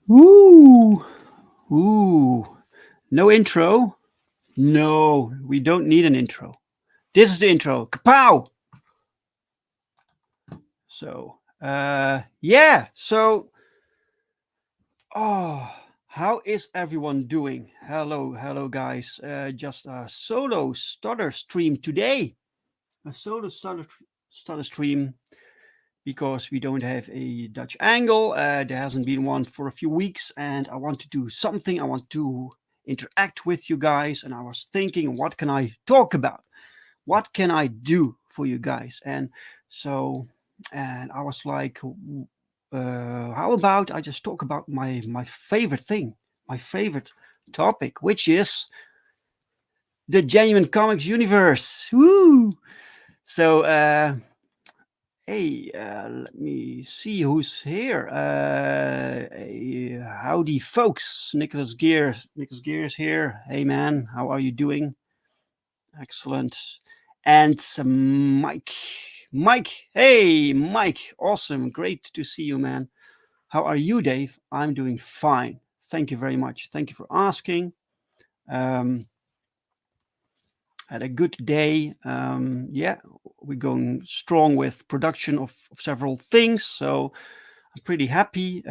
Ooh, ooh. No intro? No, we don't need an intro. This is the intro. Kapow! So, yeah. So, oh, how is everyone doing? Hello, guys. Just a solo Stutter stream today. A solo Stutter stream because we don't have a Dutch angle. There hasn't been one for a few weeks, and I want to do something. I want to interact with you guys, and I was thinking, what can I talk about? What can I do for you guys? And I was like, how about I just talk about my favorite thing, my favorite topic, which is the Genuine Comics universe. Woo! So, hey, let me see who's here. Howdy, folks. Nicholas Gear is here. Hey, man, how are you doing? Excellent. And Mike. Mike, hey, Mike. Awesome. Great to see you, man. How are you, Dave? I'm doing fine. Thank you very much. Thank you for asking. Um, had a good day. Yeah, we're going strong with production of several things, so I'm pretty happy.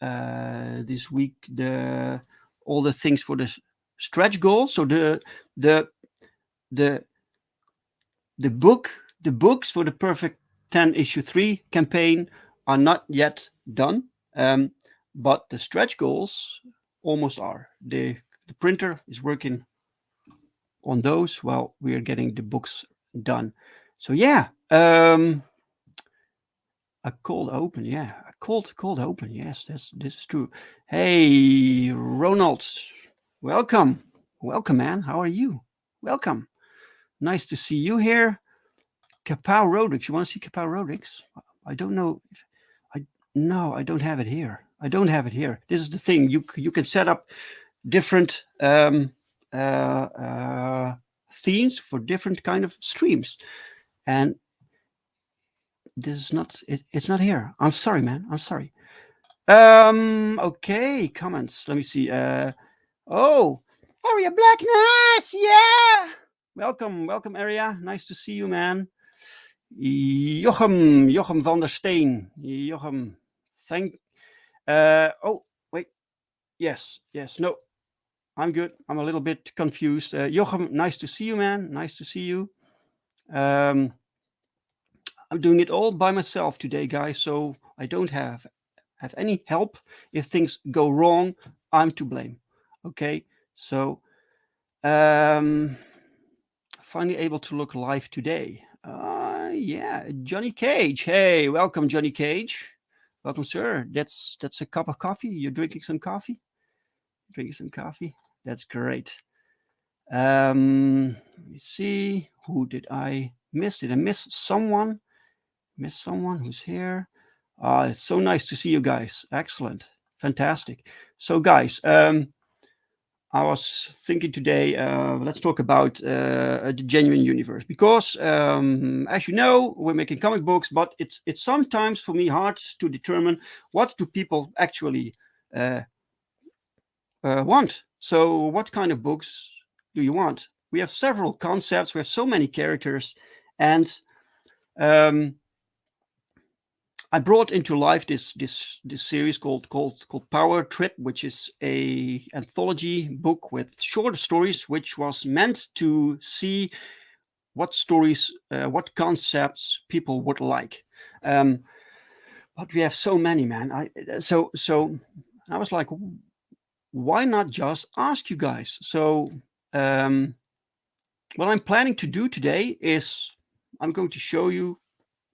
This week, the all the things for the stretch goals. So the the the book the books for the Perfect 10 issue 3 campaign are not yet done, but the stretch goals almost are. The printer is working on those while we are getting the books done. So yeah, a cold open, yeah, a cold open. Yes, this is true. Hey, Ronald, welcome, man. How are you? Welcome. Nice to see you here. Kapow Rodix. You want to see Kapow Rodix? I don't know. I No, I don't have it here. I don't have it here. This is the thing. You can set up different themes for different kind of streams, and this is not. It's not here. I'm sorry, man. I'm sorry. Okay. Comments. Let me see. Oh, Area Blackness. Yeah. Welcome, Area. Nice to see you, man. Jochem van der Steen. Jochem, thank. Oh, wait. Yes. No, I'm good. I'm a little bit confused. Jochem, nice to see you, man. Nice to see you. Um, I'm doing it all by myself today, guys. So I don't have any help. If things go wrong, I'm to blame. Okay. So um, finally able to look live today. Yeah, Johnny Cage. Hey, welcome, Johnny Cage. Welcome, sir. That's a cup of coffee. You're drinking some coffee. Drinking some coffee. That's great. Let me see. Who did I miss? Did I miss someone? Miss someone who's here? It's so nice to see you guys. Excellent. Fantastic. So, guys, I was thinking today, let's talk about the genuine universe because, as you know, we're making comic books, but it's sometimes for me hard to determine what do people actually uh, want. So, what kind of books do you want? We have several concepts. We have so many characters, and um, I brought into life this series called Power Trip, which is a anthology book with short stories, which was meant to see what stories, what concepts people would like. Um, but we have so many, man. So I was like, why not just ask you guys? So um, what I'm planning to do today is I'm going to show you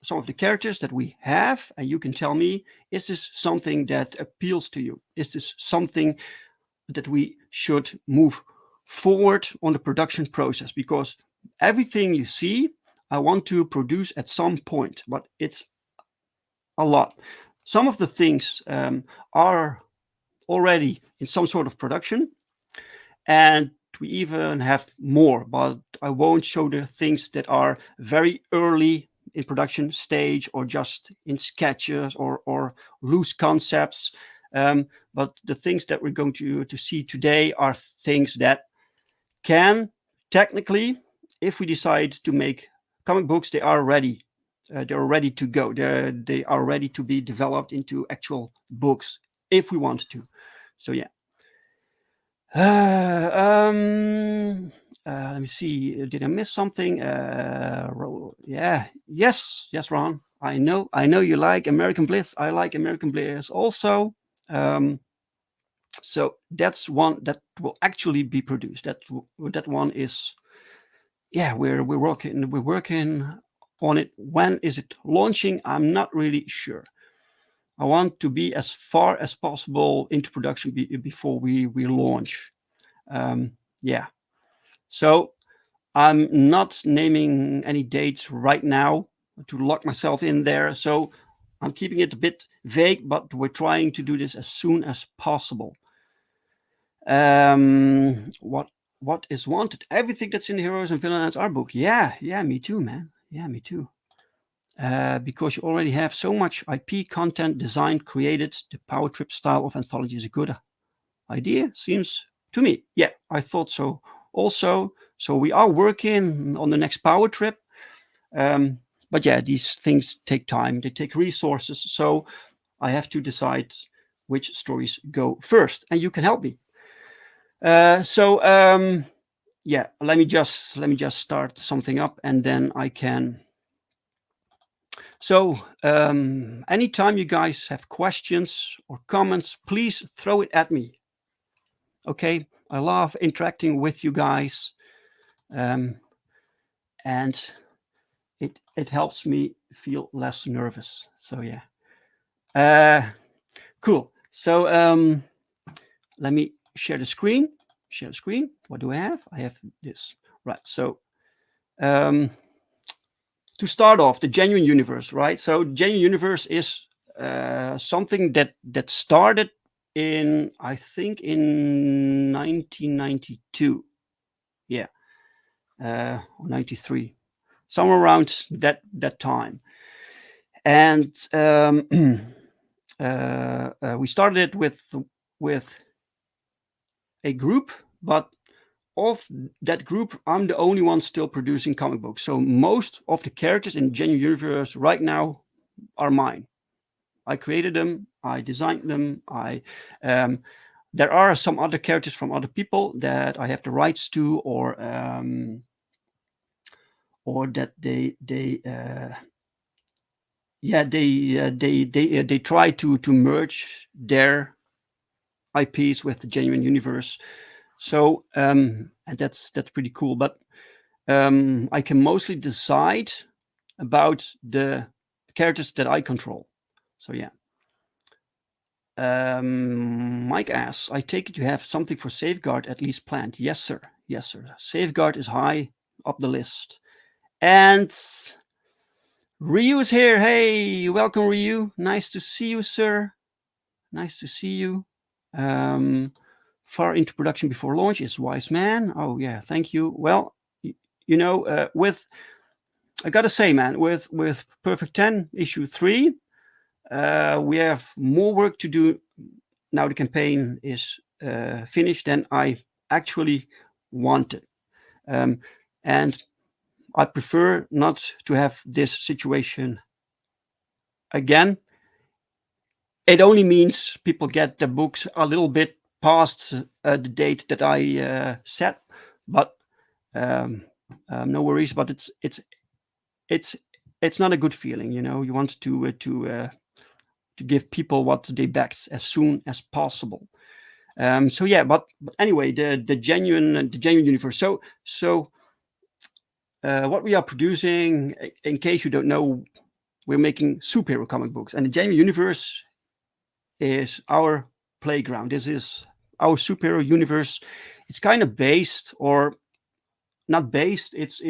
some of the characters that we have, and you can tell me, is this something that appeals to you? Is this something that we should move forward on the production process? Because everything you see, I want to produce at some point, but it's a lot. Some of the things are already in some sort of production, and we even have more, but I won't show the things that are very early in production stage or just in sketches or loose concepts. But the things that we're going to see today are things that can technically, if we decide to make comic books, they are ready. They're ready to go. They are ready to be developed into actual books if we want to. So yeah. Let me see. Did I miss something? Yeah. Yes, Ron. I know you like American Bliss. I like American Bliss also. So that's one that will actually be produced. That one is, yeah. We're working on it. When is it launching? I'm not really sure. I want to be as far as possible into production before we launch. Yeah. So I'm not naming any dates right now to lock myself in there. So I'm keeping it a bit vague, but we're trying to do this as soon as possible. What is wanted? Everything that's in the Heroes and Villains art book. Yeah, me too, man. Yeah, me too. Because you already have so much IP content designed, created, the power trip style of anthology is a good idea, seems to me. Yeah, I thought so also. So we are working on the next power trip. But yeah, these things take time, they take resources. So I have to decide which stories go first, and you can help me. Yeah, let me just start something up, and then I can. So anytime you guys have questions or comments, please throw it at me. Okay, I love interacting with you guys, and it helps me feel less nervous. So yeah, cool. So let me share the screen. Share the screen. What do I have? I have this. Right. So to start off, the Genuineverse, right? So Genuineverse is something that started in, I think, in 1992. Yeah, 93, somewhere around that time. And we started it with a group, but of that group, I'm the only one still producing comic books. So most of the characters in Genuineverse right now are mine. I created them, I designed them. There are some other characters from other people that I have the rights to, or that they try to merge their IPs with the Genuineverse. So and that's pretty cool. But I can mostly decide about the characters that I control. So yeah. Mike asks, I take it you have something for Safeguard at least planned. Yes, sir. Yes, sir. Safeguard is high up the list. And Ryu is here. Hey, welcome, Ryu. Nice to see you, sir. Nice to see you. Far into production before launch is Wise Man. Oh, yeah, thank you. Well, with, I gotta say, man, with Perfect 10 issue 3, we have more work to do now. The campaign is finished than I actually wanted. And I prefer not to have this situation again. It only means people get the books a little bit past the date that I set, but no worries. But it's not a good feeling, You want to give people what they backed as soon as possible. So yeah, but anyway, the Genuineverse. So what we are producing, in case you don't know, we're making superhero comic books, and the Genuineverse is our playground. This is our superhero universe. It's kind of based, or not based. It's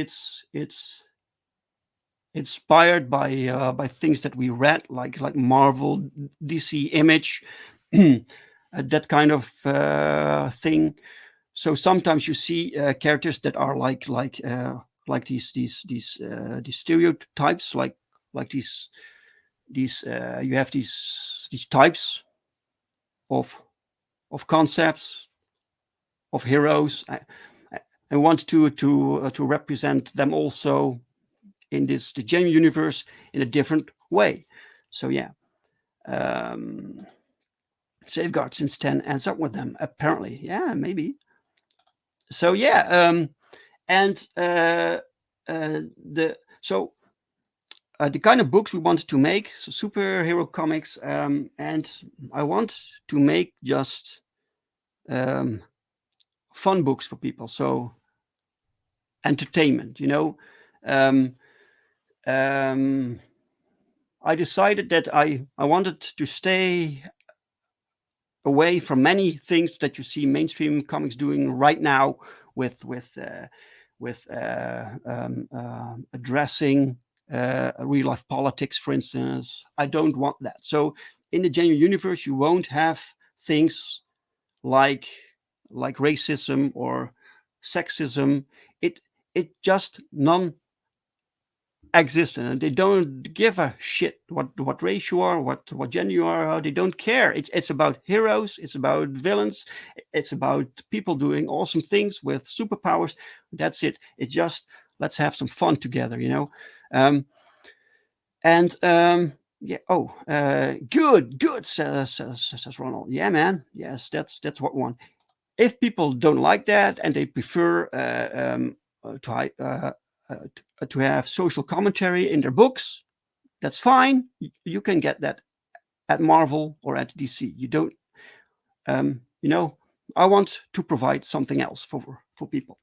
inspired by things that we read, like Marvel, DC, Image, that kind of thing. So sometimes you see characters that are like these stereotypes, like these you have these types of concepts of heroes. I want to represent them also in the genuine universe in a different way. So yeah, Safeguard since 10 ends up with them apparently. Yeah, maybe. So yeah, and the kind of books we wanted to make, so superhero comics, and I want to make just fun books for people, so entertainment, um, um, I decided that I wanted to stay away from many things that you see mainstream comics doing right now with addressing real life politics, for instance. I don't want that. So in the genuine universe, you won't have things like racism or sexism. It just non existent, and they don't give a shit what race you are, what gender you are. They don't care. It's about heroes, it's about villains, it's about people doing awesome things with superpowers. That's it. It's just, let's have some fun together, um and yeah. Oh, good, says Ronald. Yeah, man. Yes, that's what we want. If people don't like that and they prefer to have social commentary in their books, that's fine. You can get that at Marvel or at DC. You don't, I want to provide something else for people.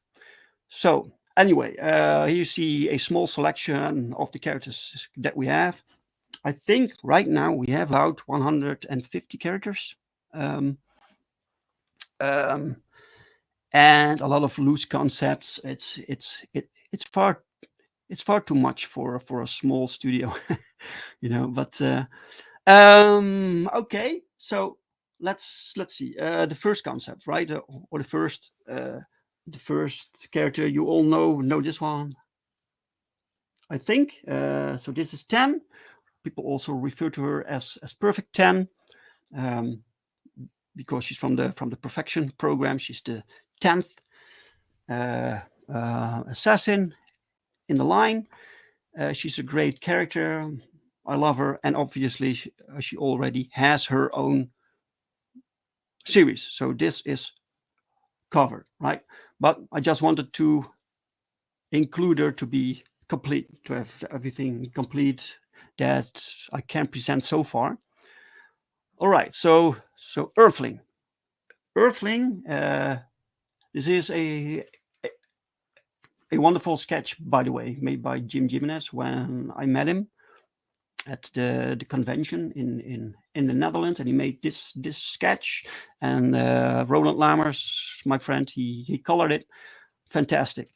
So anyway, here you see a small selection of the characters that we have. I think right now we have about 150 characters. Um, um, and a lot of loose concepts. It's far too much for a small studio, But okay, so let's see the first concept, right? Or the first character. You all know this one, I think. So this is 10. People also refer to her as Perfect 10. Because she's from the perfection program. She's the 10th assassin in the line. She's a great character. I love her, and obviously she already has her own series, so this is covered, right? But I just wanted to include her to be complete, to have everything complete that I can present so far. All right, so Earthling. This is a wonderful sketch, by the way, made by Genuineverse when I met him at the convention in the Netherlands, and he made this sketch. And Roland Lamers, my friend, he colored it. Fantastic.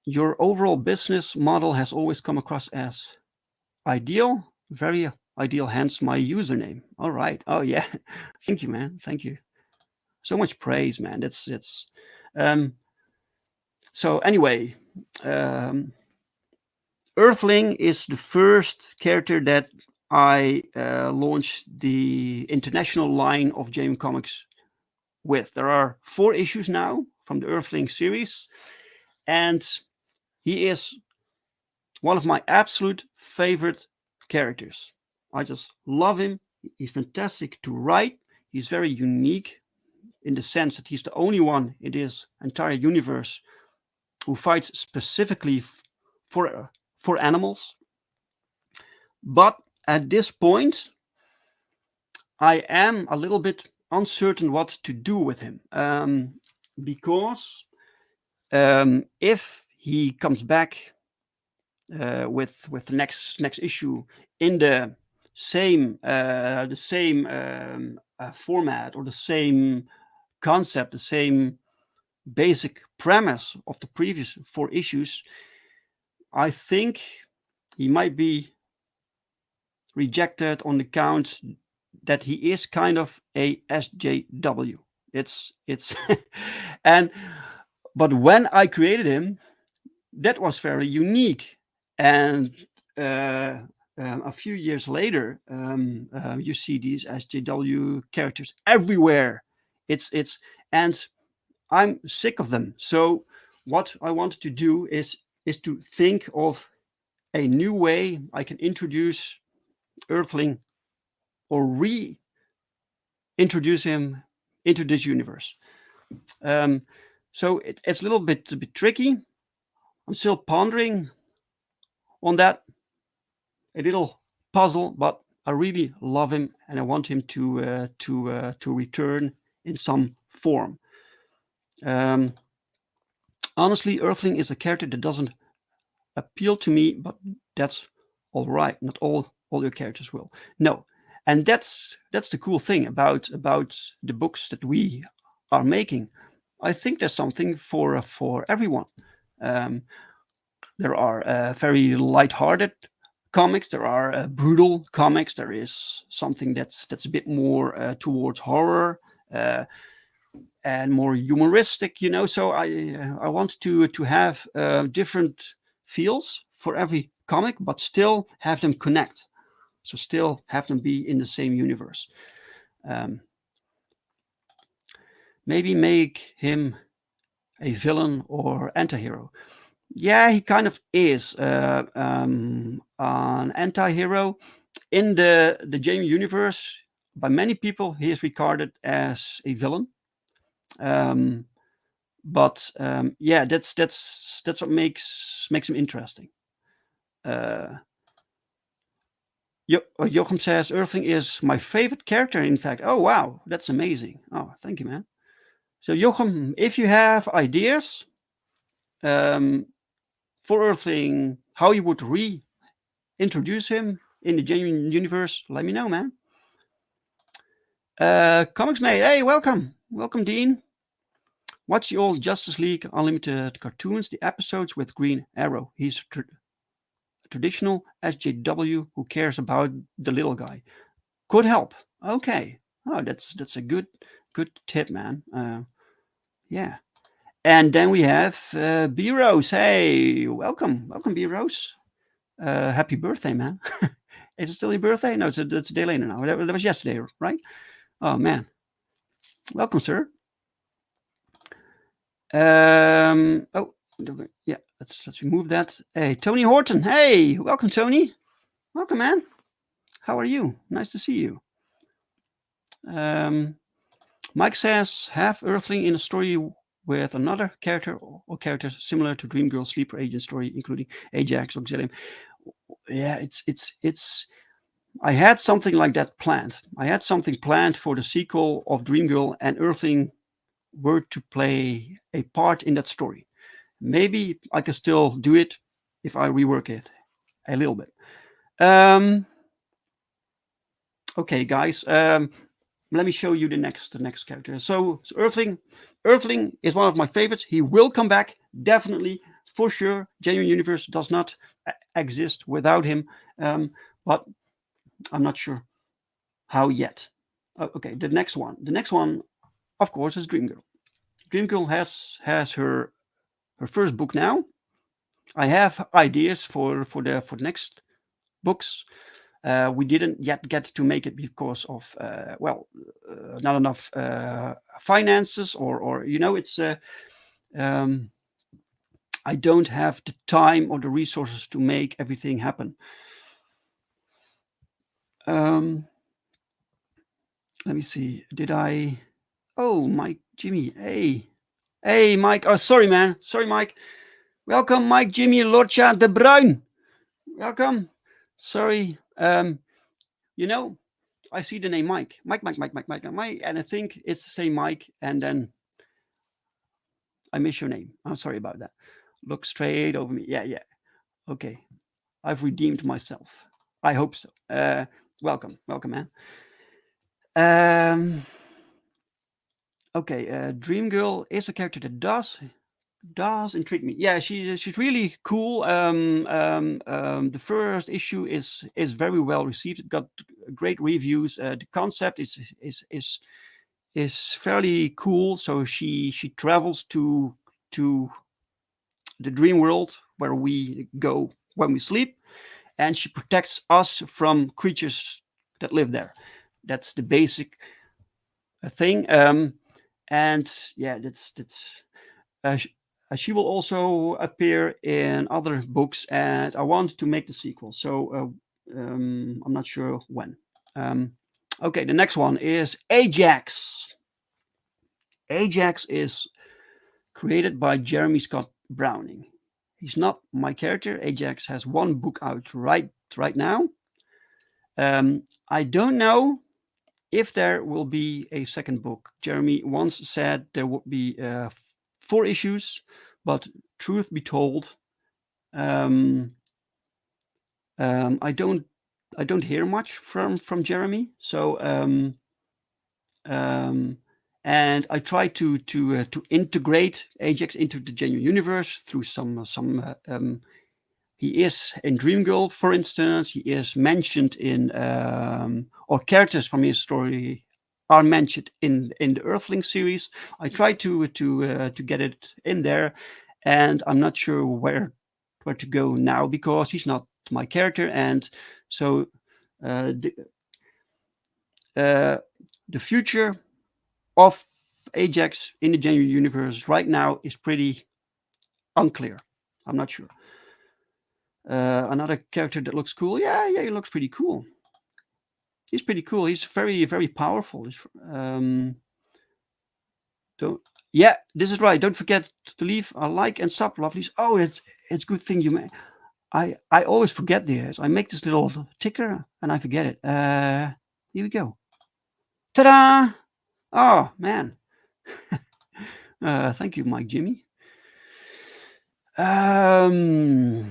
Your overall business model has always come across as ideal, very ideal. Hence my username. All right. Oh yeah. Thank you, man. Thank you. So much praise, man. That's so anyway, Earthling is the first character that I launched the international line of Genuine Comics with. There are 4 issues now from the Earthling series, and he is one of my absolute favorite characters. I just love him. He's fantastic to write. He's very unique in the sense that he's the only one in this entire universe who fights specifically for animals. But at this point, I am a little bit uncertain what to do with him, because if he comes back with the next issue in the same format or the same concept, the same basic premise of the previous 4 issues, I think he might be rejected on the count that he is kind of a SJW. It's and but when I created him, that was very unique, and a few years later, you see these SJW characters everywhere. It's and I'm sick of them. So what I want to do is to think of a new way I can introduce Earthling or reintroduce him into this universe. Um, so it's a bit tricky. I'm still pondering on that, a little puzzle, but I really love him and I want him to return in some form. Um, Honestly, Earthling is a character that doesn't appeal to me, but that's all right. Not all your characters will. No, and that's the cool thing about the books that we are making. I think there's something for everyone. Um, there are very light-hearted comics. There are brutal comics. There is something that's a bit more towards horror. And more humoristic, So I want to have different feels for every comic, but still have them connect. So still have them be in the same universe. Um, Maybe make him a villain or anti-hero. Yeah, he kind of is an anti-hero in the Genuineverse. By many people, he is regarded as a villain. But yeah, that's what makes him interesting. Jochem says Earthling is my favorite character. In fact, oh wow, that's amazing. Oh, thank you, man. So Jochem, if you have ideas for Earthling, how you would reintroduce him in the Genuineverse, let me know, man. Comics Mate, hey, welcome, Dean. Watch the old Justice League Unlimited cartoons, the episodes with Green Arrow. He's traditional SJW who cares about the little guy. Could help. Okay. Oh, that's a good tip, man. Yeah. And then we have B Rose. Hey, welcome, B Rose. Happy birthday, man. Is it still your birthday? No, it's a day later now. That was yesterday, right? Oh man. Welcome, sir. Oh, yeah. Let's remove that. Hey, Tony Horton. Hey, welcome, Tony. Welcome, man. How are you? Nice to see you. Mike says, have Earthling in a story with another character or characters similar to Dream Girl Sleeper Agent story, including Ajax, Auxilium. Yeah, it's. I had something like that planned. I had something planned for the sequel of Dream Girl, and Earthling were to play a part in that story. Maybe I can still do it if I rework it a little bit. Okay, guys. Let me show you the next character. So Earthling is one of my favorites. He will come back, definitely, for sure. Genuineverse does not exist without him, but I'm not sure how yet. Okay, the next one, of course, is Dream Girl. Dream Girl has her first book now. I have ideas for the next books. We didn't yet get to make it because of not enough finances, or it's I don't have the time or the resources to make everything happen. Let me see. Did I? Oh, Mike, Jimmy. Hey, Mike. Oh, sorry, man. Sorry, Mike. Welcome, Mike, Jimmy, Lorcha de Bruin. Welcome. Sorry. I see the name Mike, and I think it's the same Mike, and then I miss your name. I'm sorry about that. Look straight over me. Yeah. Okay. I've redeemed myself. I hope so. Welcome, man. Okay. Dream Girl is a character that does intrigue me. Yeah, she's really cool. The first issue is very well received. It got great reviews. The concept is fairly cool. So she travels to the dream world where we go when we sleep, and she protects us from creatures that live there. That's the basic thing. And yeah, that's uh, sh- she will also appear in other books, and I want to make the sequel. So I'm not sure when. Um, okay, the next one is Ajax. Ajax is created by Jeremy Scott Browning. He's not my character. Ajax has one book out right now. I don't know if there will be a second book. Jeremy once said there would be 4 issues, but truth be told, um, I don't hear much from Jeremy. So um, and I try to integrate Ajax into the Genuine Universe through some. He is in Dreamgirl, for instance. He is mentioned in, or characters from his story are mentioned in the Earthling series. I try to get it in there, and I'm not sure where to go now because he's not my character, and so uh, the uh, the future of Ajax in the Genuine Universe right now is pretty unclear. I'm not sure. Another character that looks cool. Yeah, he looks pretty cool. He's pretty cool. He's very powerful. Don't. Yeah, this is right. Don't forget to leave a like and sub, lovelies. Oh, it's good thing you made. I always forget this. I make this little ticker and I forget it. Here we go. Ta-da! Oh man. Thank you, Mike Jimmy. I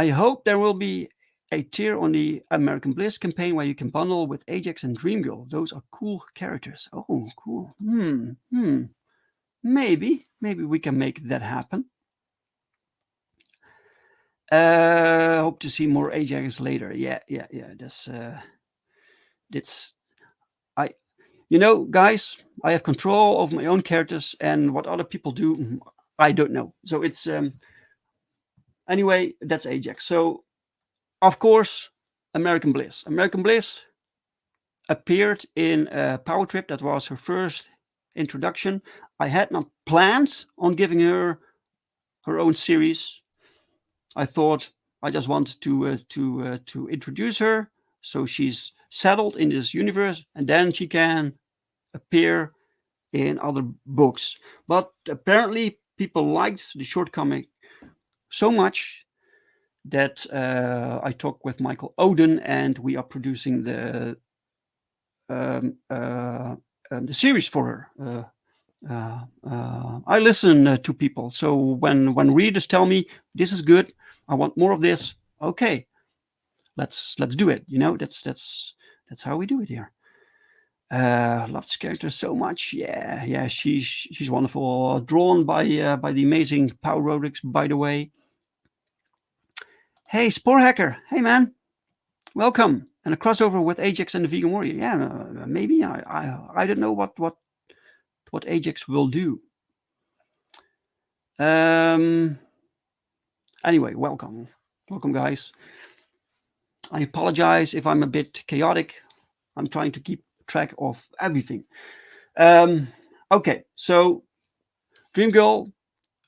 hope there will be a tier on the American Bliss campaign where you can bundle with Ajax and Dreamgirl. Those are cool characters. Oh, cool. Maybe we can make that happen. Hope to see more Ajax later. Yeah. That's I. Guys, I have control of my own characters, and what other people do, I don't know. So it's anyway. That's Ajax. So of course, American Bliss. American Bliss appeared in Power Trip. That was her first introduction. I had not planned on giving her her own series. I thought I just wanted to introduce her, so she's settled in this universe, and then she can appear in other books. But apparently, people liked the short comic so much that I talked with Michael Oden, and we are producing um, uh, the series for her. I listen to people, so when readers tell me this is good, I want more of this. Okay, let's do it. That's how we do it here. Love this character so much. Yeah, she's wonderful. Drawn by the amazing Power Rodrix, by the way. Hey, Spore Hacker. Hey man, welcome. And a crossover with Ajax and the Vegan Warrior. Yeah, maybe I don't know what Ajax will do. Anyway, welcome guys. I apologize if I'm a bit chaotic. I'm trying to keep track of everything. Okay, so Dreamgirl,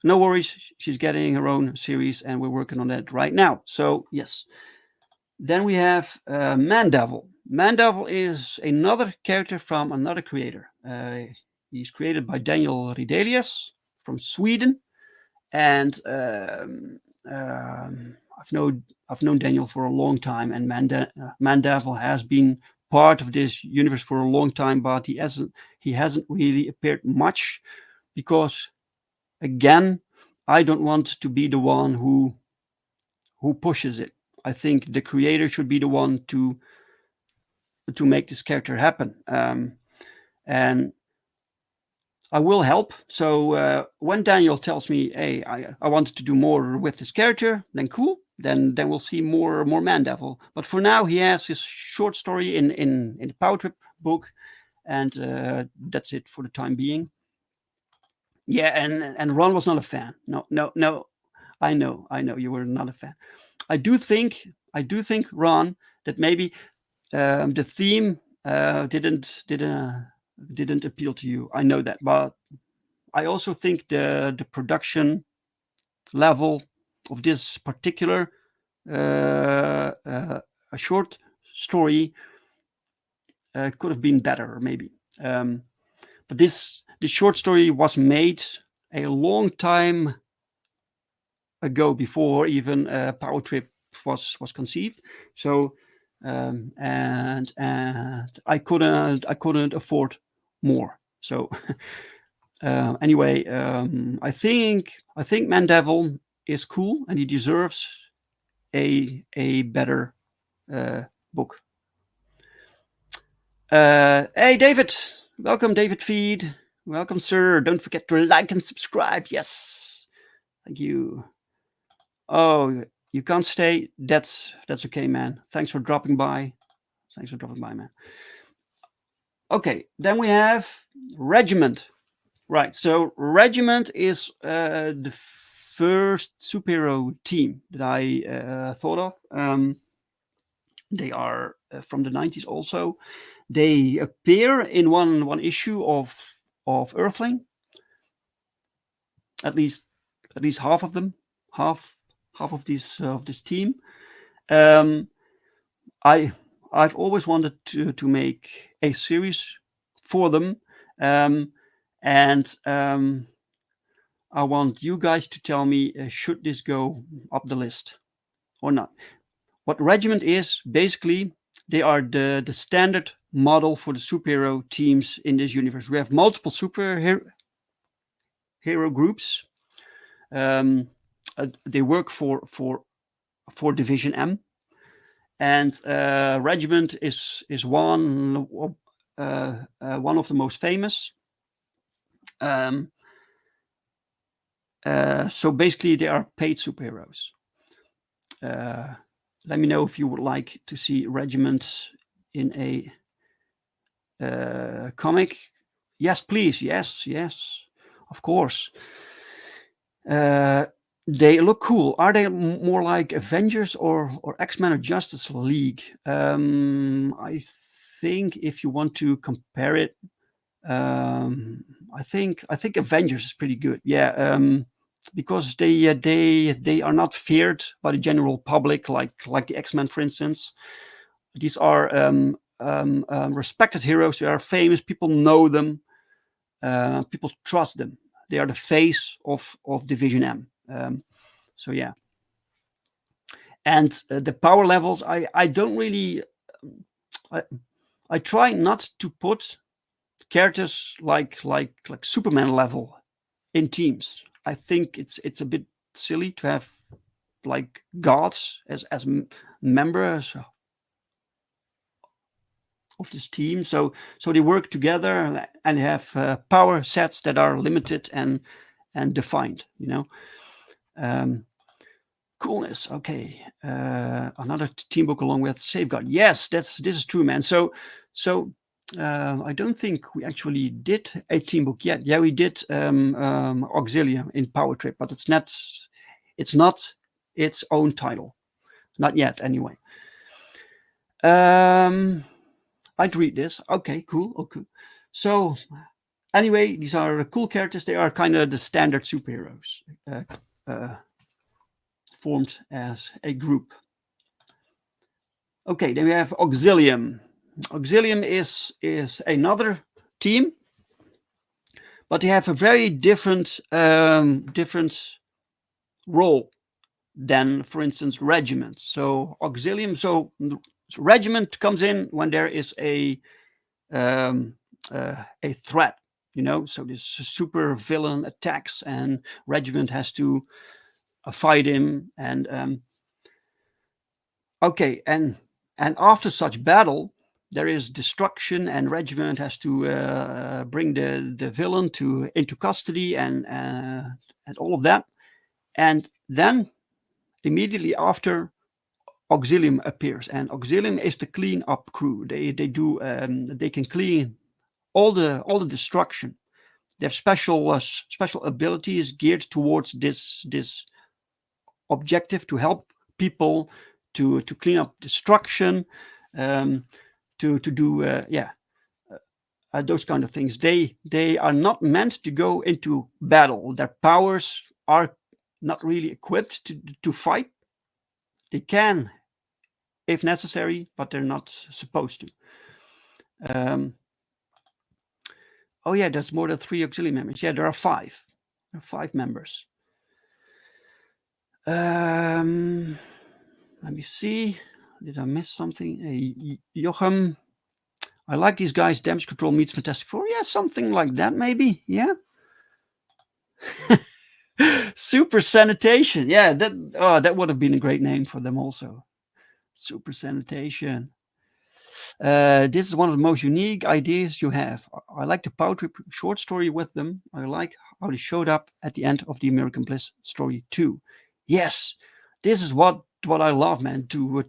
no worries, she's getting her own series, and we're working on that right now. So yes, then we have Mandevil. Mandevil is another character from another creator. He's created by Daniel Ridelius from Sweden, and I've known Daniel for a long time, and Mandevil has been part of this universe for a long time, but he hasn't really appeared much because, again, I don't want to be the one who pushes it. I think the creator should be the one to make this character happen, and I will help. So when Daniel tells me, "Hey, I wanted to do more with this character," then cool. Then we'll see more Mandevil. But for now, he has his short story in the Power Trip book, and that's it for the time being. Yeah, and Ron was not a fan. No. I know you were not a fan. I do think I do think, Ron, that maybe the theme didn't appeal to you. I know that, but I also think the production level of this particular a short story could have been better, maybe. But this short story was made a long time ago, before even Power Trip was conceived. So and I couldn't afford more. So anyway, I think Man Devil is cool, and he deserves a better book. Hey, David. Welcome, David Feed. Welcome, sir. Don't forget to like and subscribe. Yes. Thank you. Oh, you can't stay? That's okay, man. Thanks for dropping by. Man. Okay, then we have Regiment. Right, so Regiment is the first superhero team that I thought of. They are from the 90s also. They appear in one issue of Earthling. At least half of them, half of this team. I've always wanted to make a series for them, and I want you guys to tell me, should this go up the list or not? What Regiment is, basically, they are the standard model for the superhero teams in this universe. We have multiple superhero groups. They work for Division M, and Regiment is one of the most famous. So basically, they are paid superheroes. Let me know if you would like to see Regiment in a comic. Yes, please. Yes, of course. They look cool. Are they more like Avengers or X-Men or Justice League? I think if you want to compare it, I think Avengers is pretty good. Yeah, because they are not feared by the general public like the X-Men, for instance. These are respected heroes. They are famous. People know them. People trust them. They are the face of Division M. So yeah. And the power levels, I don't really. I try not to put characters like Superman level in teams. I think it's a bit silly to have like gods as members of this team. So they work together and have power sets that are limited and defined. Coolness. Okay, another team book along with Safeguard. Yes, this is true, man. So I don't think we actually did a team book yet. Yeah, we did Auxilium in Power Trip, but it's not its own title. Not yet, anyway. I'd read this. Okay, cool. Okay. So anyway, these are cool characters. They are kind of the standard superheroes, formed as a group. Okay, then we have Auxilium. Auxilium is another team, but they have a very different role than, for instance, Regiment. So Auxilium, so Regiment comes in when there is a threat, so this super villain attacks, and Regiment has to fight him, and okay, and after such battle, there is destruction, and Regiment has to bring the villain into custody, and all of that, and then immediately after, Auxilium appears, and Auxilium is the clean up crew. They can clean all the destruction. They have special abilities geared towards this objective, to help people to clean up destruction, to do those kind of things. They are not meant to go into battle. Their powers are not really equipped to fight. They can, if necessary, but they're not supposed to. Oh yeah, there's more than 3 auxiliary members. Yeah, there are 5. There are 5 members. Let me see. Did I miss something? Jochem. I like these guys. Damage Control meets Fantastic Four. Yeah, something like that, maybe. Yeah. Super Sanitation. Yeah, that would have been a great name for them also. Super Sanitation. This is one of the most unique ideas you have. I like the Power Trip short story with them. I like how they showed up at the end of the American Bliss story too. Yes, this is what I love, man. To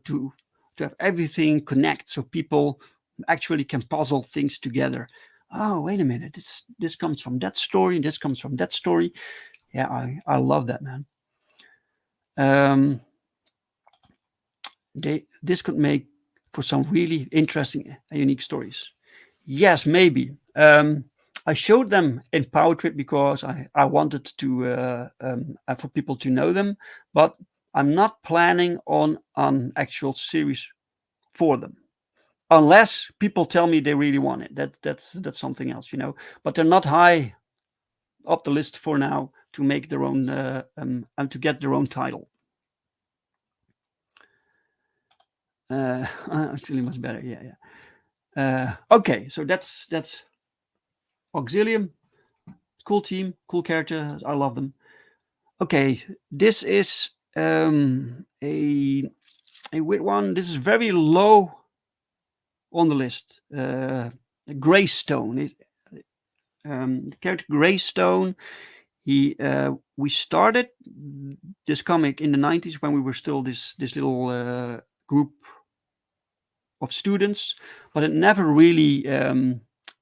have everything connect, so people actually can puzzle things together. Oh, wait a minute. This comes from that story. This comes from that story. Yeah, I love that, man. This could make for some really interesting and unique stories. Yes, maybe. I showed them in Power Trip because I wanted to for people to know them, but I'm not planning on an actual series for them, unless people tell me they really want it. That's something else, But they're not high up the list for now to make their own and to get their own title. Actually, much better. Yeah. Okay, so that's Auxilium. Cool team, cool character. I love them. Okay, this is a weird one. This is very low on the list. Greystone. The character Greystone. We started this comic in the 90s when we were still this little group of students, but it never really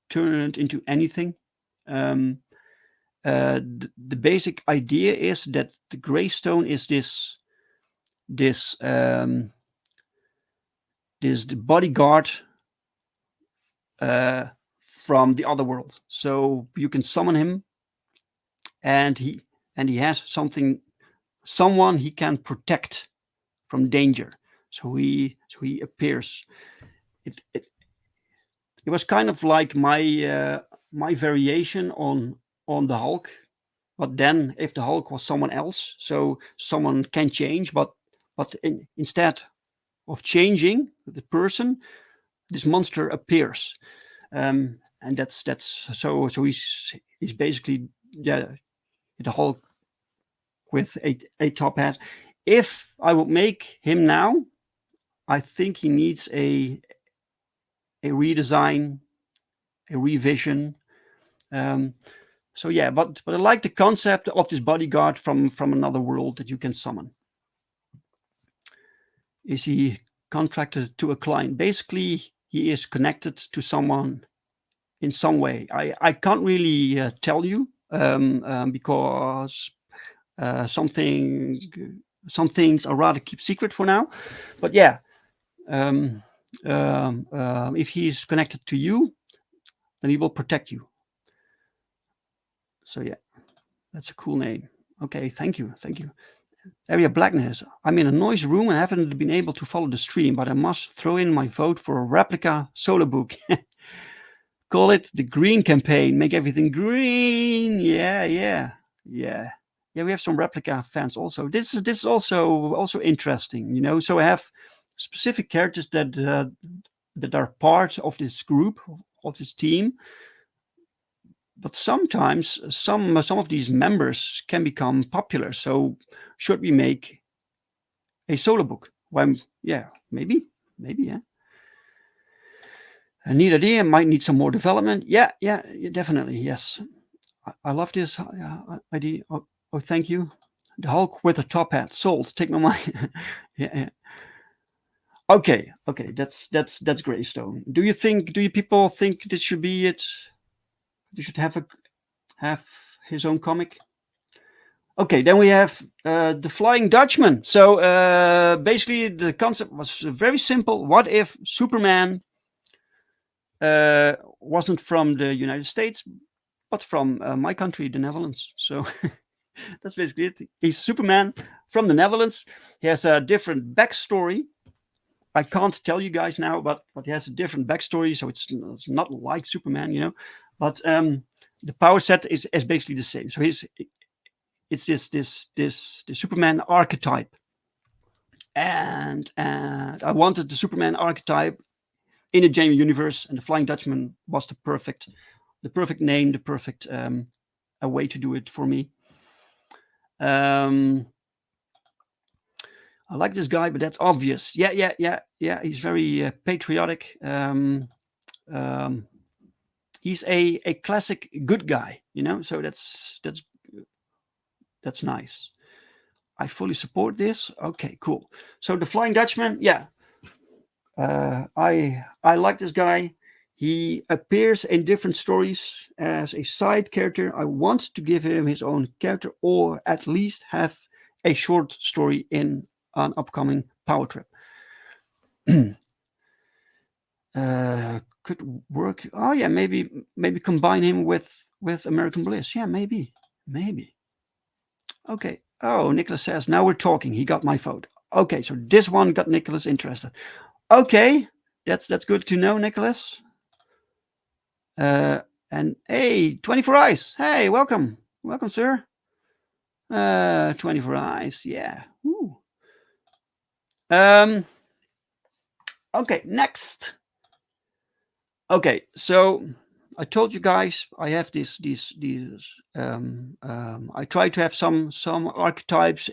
turned into anything. The basic idea is that the Greystone is this the bodyguard from the other world. So you can summon him, and he has someone he can protect from danger. So he appears. It was kind of like my variation on the Hulk. But then, if the Hulk was someone else, so someone can change, but instead of changing the person, this monster appears, and that's so he's basically the Hulk with a top hat. If I would make him now, I think he needs a redesign, a revision. So yeah, but I like the concept of this bodyguard from another world that you can summon. Is he contracted to a client? Basically, he is connected to someone in some way. I can't really tell you because some things are rather keep secret for now. But yeah, if he's connected to you, then he will protect you. So yeah, that's a cool name. Okay, thank you. Area Blackness. I'm in a noisy room and haven't been able to follow the stream, but I must throw in my vote for a replica solo book. Call it the Green Campaign. Make everything green. Yeah. We have some replica fans also. This is also interesting, So I have specific characters that are part of this group, of this team. But sometimes some of these members can become popular. So should we make a solo book? Well, yeah, maybe, yeah. A neat idea. Might need some more development. Yeah, definitely, yes. I love this idea. Oh, thank you. The Hulk with a top hat. Sold. Take my money. yeah. Okay. That's Greystone. Do you people think this should be it? They should have his own comic. Okay, then we have the Flying Dutchman. So basically, the concept was very simple. What if Superman wasn't from the United States, but from my country, the Netherlands? So that's basically it. He's Superman from the Netherlands. He has a different backstory. I can't tell you guys now, but he has a different backstory, so it's not like Superman, you know. But the power set is basically the same. So it's this Superman archetype, and I wanted the Superman archetype in a Genuineverse, and the Flying Dutchman was the perfect name, the perfect a way to do it for me. I like this guy, but that's obvious. Yeah. He's very patriotic. He's a classic good guy, you know. So that's nice. I fully support this. Okay, cool. So the Flying Dutchman, yeah. I like this guy. He appears in different stories as a side character. I want to give him his own character, or at least have a short story in an upcoming power trip. Could work. Oh yeah, maybe combine him with American Bliss. Yeah, maybe. Okay. Oh, Nicholas says now we're talking. He got my vote. Okay, so this one got Nicholas interested. Okay, that's good to know, Nicholas. And hey, 24 Eyes. Hey, welcome, sir. 24 Eyes. Yeah. Ooh. Okay, next. Okay, so I told you guys I have these. I try to have some archetypes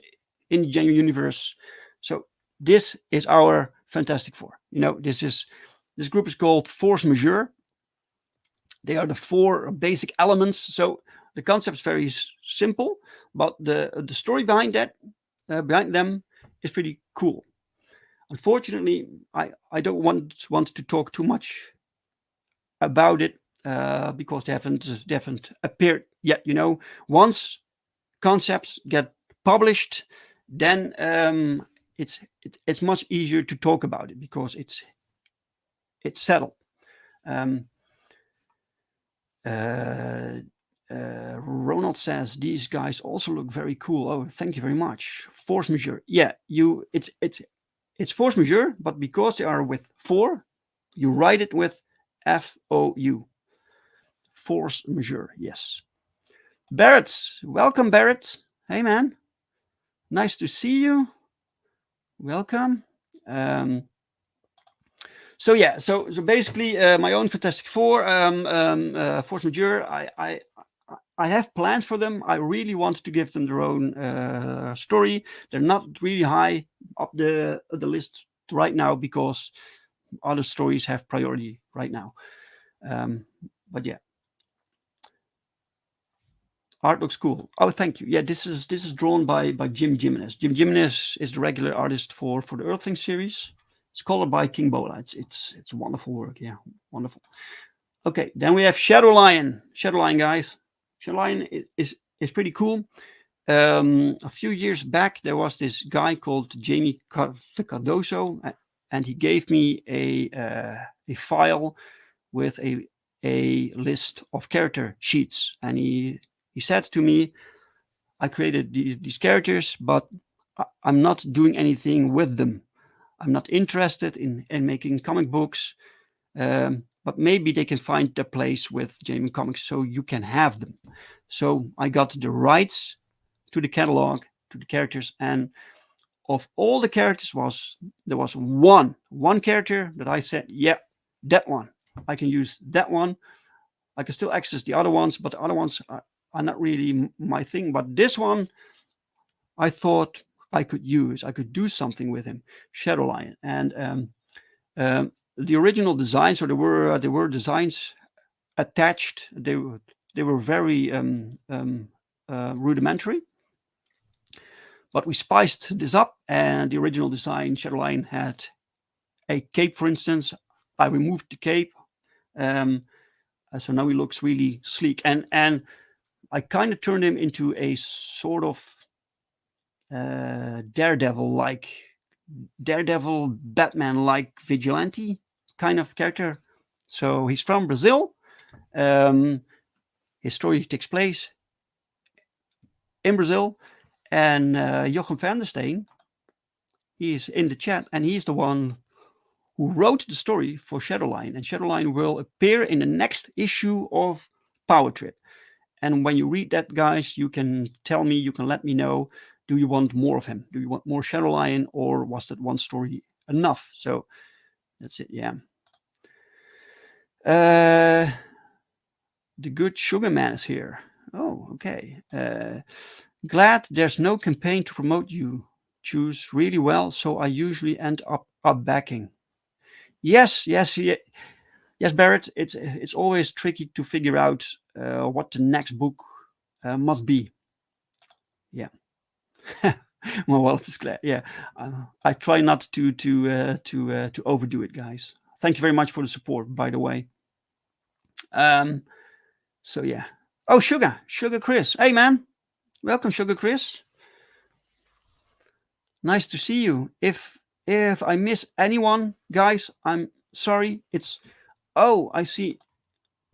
in the Genuineverse. So this is our Fantastic Four. You know, this group is called Force Majeure. They are the four basic elements. So the concept is very simple, but the story behind that, behind them, is pretty cool. Unfortunately, I don't want to talk too much about it because they haven't appeared yet. You know, once concepts get published, then it's much easier to talk about it because it's settled. Ronald says these guys also look very cool. Oh, thank you very much. Force Majeure. Yeah, it's Force Majeure, but because they are with four, you write it with FOU. Force Majeure. Yes. Barrett, welcome, Barrett. Hey, man. Nice to see you. Welcome. So yeah, so basically, my own Fantastic Four, Force Majeure. I have plans for them. I really want to give them their own story. They're not really high up the list right now because other stories have priority right now. But yeah, art looks cool. Oh, thank you. Yeah, this is drawn by Jim Jimenez. Jim Jimenez is the regular artist for the Earthling series. It's colored by King Bola. It's wonderful work. Yeah, wonderful. Okay, then we have Shadow Lion. Shadow Lion, guys. Shadow Lion is pretty cool. A few years back, there was this guy called Jamie Cardoso, and he gave me a file with a list of character sheets, and he said to me, I created these characters, but I'm not doing anything with them. I'm not interested in making comic books, but maybe they can find their place with Jamie Comics, so you can have them. So I got the rights to the catalog, to the characters, and of all the characters there was one character that I said, yeah, that one. I can use that one. I can still access the other ones, but the other ones are not really my thing. But this one, I thought I could use. I could do something with him, Shadow Lion. And the original designs, or there were designs attached. They were very rudimentary. But we spiced this up, and the original design, Shadow Lion, had a cape, for instance. I removed the cape, so now he looks really sleek. And I kind of turned him into a sort of Daredevil, Batman-like vigilante kind of character. So he's from Brazil. His story takes place in Brazil, and Jochem van der Steen, he's in the chat, and he's the one who wrote the story for Shadowline, and Shadowline will appear in the next issue of Power Trip. And when you read that, guys, you can tell me, you can let me know, do you want more of him? Do you want more Shadowline, or was that one story enough? So that's it, yeah. The good Sugar Man is here. Oh, okay. Glad there's no campaign to promote you. Choose really well, so I usually end up backing. Yes, Barrett. It's always tricky to figure out what the next book must be. Yeah. well, it's glad. Yeah, I try not to overdo it, guys. Thank you very much for the support, by the way. So yeah. Oh, Sugar Chris. Hey, man. Welcome, Sugar Chris. Nice to see you. If I miss anyone, guys, I'm sorry. I see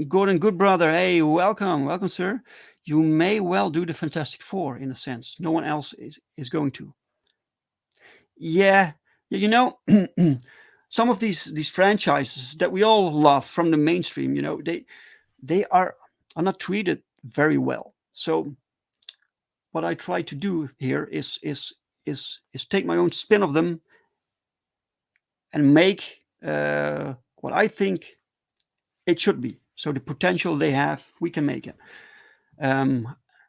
Gordon Goodbrother. Hey, welcome, sir. You may well do the Fantastic Four in a sense. No one else is going to. Yeah, you know, some of these franchises that we all love from the mainstream, you know, they are not treated very well. So what I try to do here is take my own spin of them and make what I think it should be. So the potential they have, we can make it.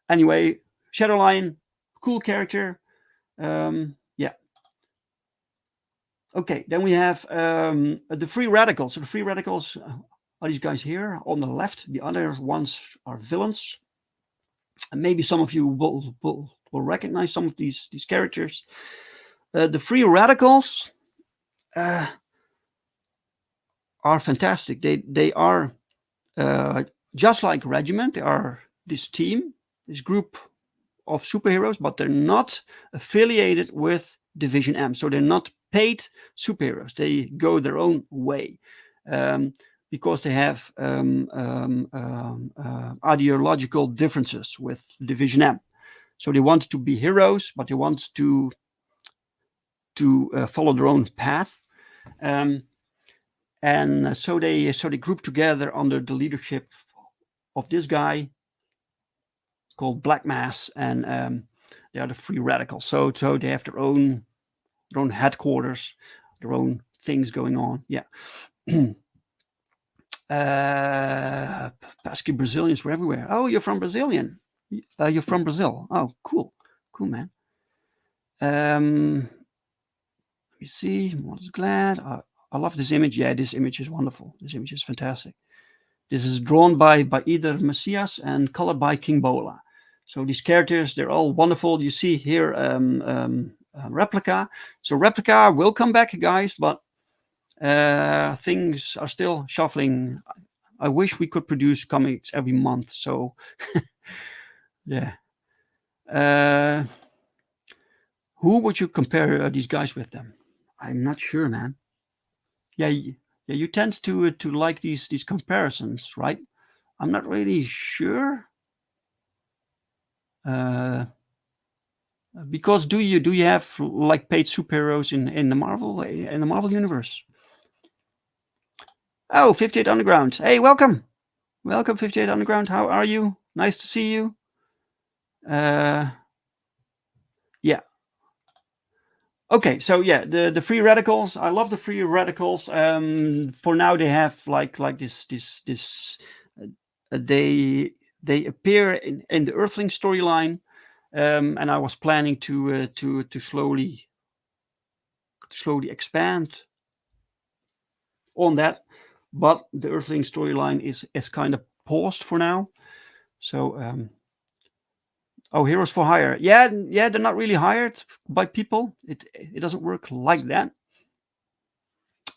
Anyway, Shadowline, cool character. Yeah. Okay, then we have the Free Radicals. So the Free Radicals are these guys here on the left. The other ones are villains. And maybe some of you will recognize some of these characters. The Free Radicals are fantastic. They are just like Regiment. They are this team, this group of superheroes, but they're not affiliated with Division M. So they're not paid superheroes. They go their own way because they have ideological differences with Division M. So they want to be heroes, but they want to follow their own path. And so they group together under the leadership of this guy called Black Mass, and they are the Free Radicals. So they have their own headquarters, their own things going on. Yeah. Pesky Brazilians were everywhere. Oh, you're from Brazilian. You're from Brazil. Oh, cool, man. Let me see. Was glad. I love this image. Yeah, this image is wonderful. This image is fantastic. This is drawn by Ider Messias and colored by King Bola. So these characters, they're all wonderful. You see here Replica. So Replica will come back, guys, but things are still shuffling. I wish we could produce comics every month. So yeah. Who would you compare these guys with them? I'm not sure, man. Yeah, you tend to like these comparisons, right? I'm not really sure. Because do you have like paid superheroes in the Marvel universe? Oh, 58 Underground. Hey, welcome 58 Underground. How are you? Nice to see you. Yeah. Okay, so yeah, the Free Radicals. I love the Free Radicals. For now, they have like this. They appear in the Earthling storyline, and I was planning to slowly expand on that, but the Earthling storyline is kind of paused for now. So Heroes for Hire. Yeah, they're not really hired by people. It doesn't work like that.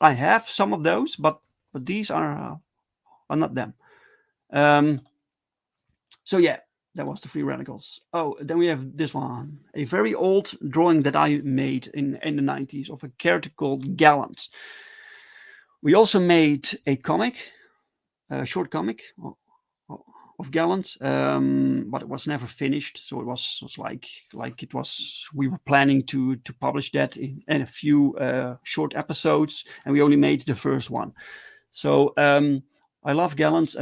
I have some of those, but these are not them. So yeah, That was the free radicals. Oh, then we have this one, a very old drawing that I made in the 90s of a character called Gallant. We also made a comic, a short comic of Gallant, but it was never finished. So it was like it was. We were planning to publish that in a few short episodes, and we only made the first one. So I love Gallant.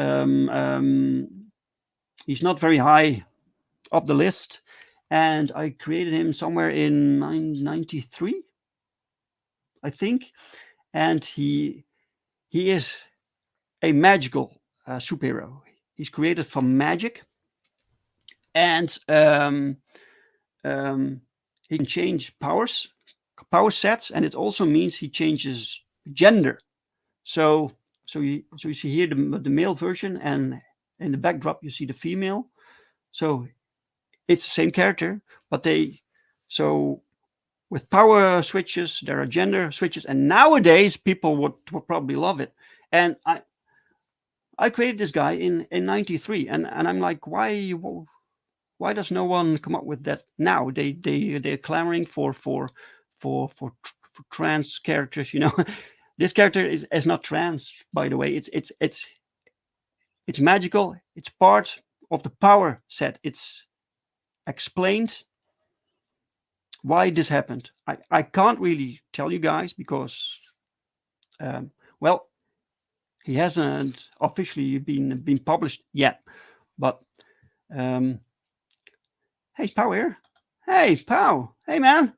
He's not very high up the list, and I created him somewhere in 93, I think, and he is a magical superhero. He's created from magic, and he can change power sets, and it also means he changes gender. So you see here the male version, and in the backdrop you see the female. So it's the same character, but with power switches, there are gender switches, and nowadays people would probably love it. And I created this guy in 93, and I'm like, why does no one come up with that now? They're clamoring for trans characters, you know. This character is not trans, by the way. It's magical. It's part of the power set. It's explained why this happened. I can't really tell you guys because, well, he hasn't officially been published yet. But hey, Pow here. Hey, Pow. Hey, man.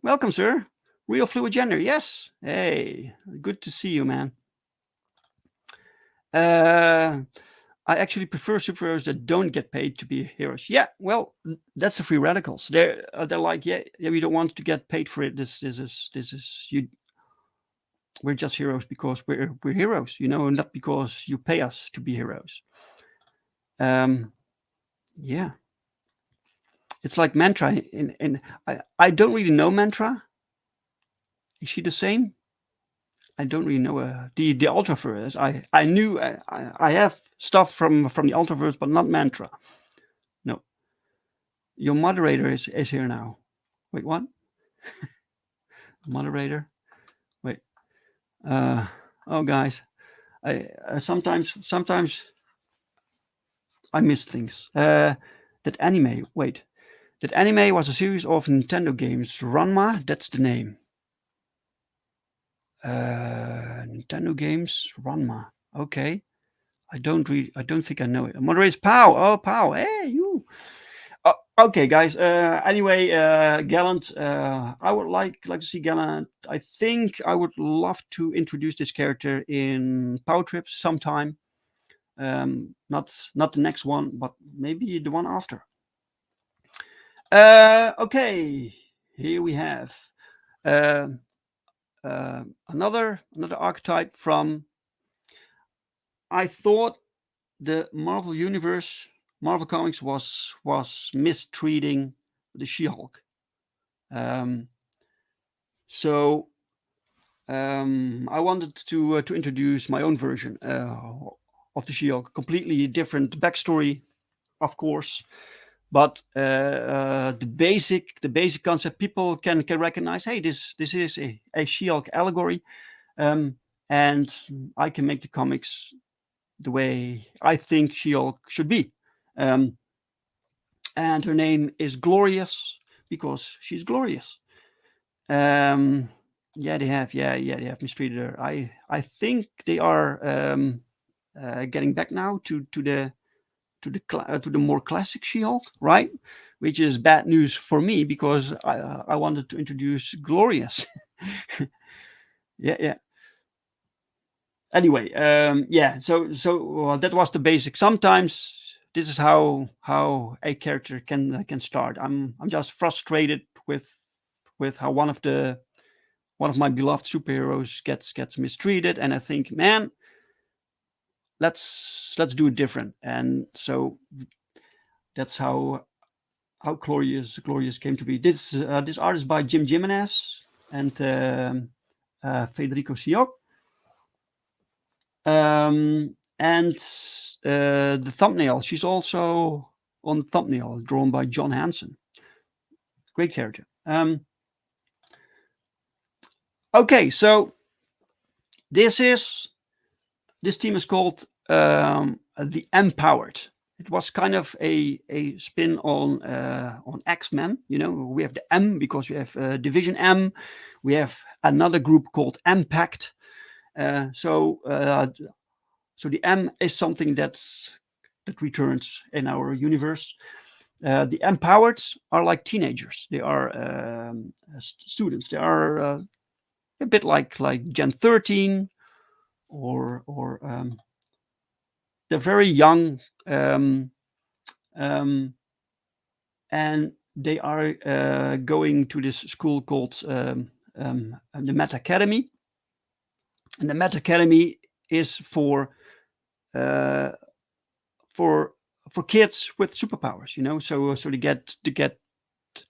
Welcome, sir. Real fluid gender. Yes. Hey, good to see you, man. I actually prefer superheroes that don't get paid to be heroes. Yeah, well, that's the free radicals. They're like, yeah, we don't want to get paid for it. This is you. We're just heroes because we're heroes, you know, not because you pay us to be heroes. Yeah, it's like Mantra. I don't really know Mantra. Is she the same? I don't really know the Ultraverse. I knew I have stuff from the Ultraverse, but not Mantra. No. Your moderator is here now. Wait, what? Moderator. Wait. Oh, guys, I sometimes I miss things. That anime. Wait. That anime was a series of Nintendo games. Ranma. That's the name. Nintendo games. Ranma. Okay. I don't think I know it. Moderator Pow. Oh, Pow. Hey, you. Okay, guys. Anyway, Gallant. I would like to see Gallant. I think I would love to introduce this character in Power Trips sometime. Not the next one, but maybe the one after. Okay, here we have another archetype from. I thought the Marvel Universe, Marvel Comics was mistreating the She-Hulk. So I wanted to introduce my own version of the She-Hulk. Completely different backstory, of course, but the basic concept people can recognize. Hey, this is a She-Hulk allegory, and I can make the comics the way I think She-Hulk should be. And her name is Glorious because she's glorious. Yeah, they have mistreated her. I think they are getting back now to the more classic She-Hulk, right? Which is bad news for me because I wanted to introduce Glorious. yeah. Anyway, yeah. So that was the basic. Sometimes this is how a character can start. I'm just frustrated with how one of my beloved superheroes gets mistreated, and I think, man, let's do it different. And so that's how Glorious came to be. This art is by Jim Jimenez and Federico Siok. And the thumbnail, she's also on the thumbnail, drawn by John Hansen. Great character. Okay, so this team is called the Empowered. It was kind of a spin on X-Men. You know, we have the M because we have Division M. We have another group called Impact. So the M is something that returns in our universe. The Empowered are like teenagers. They are students. They are a bit like Gen 13, or they're very young, and they are going to this school called the Met Academy. And the Met Academy is for kids with superpowers, you know. So they get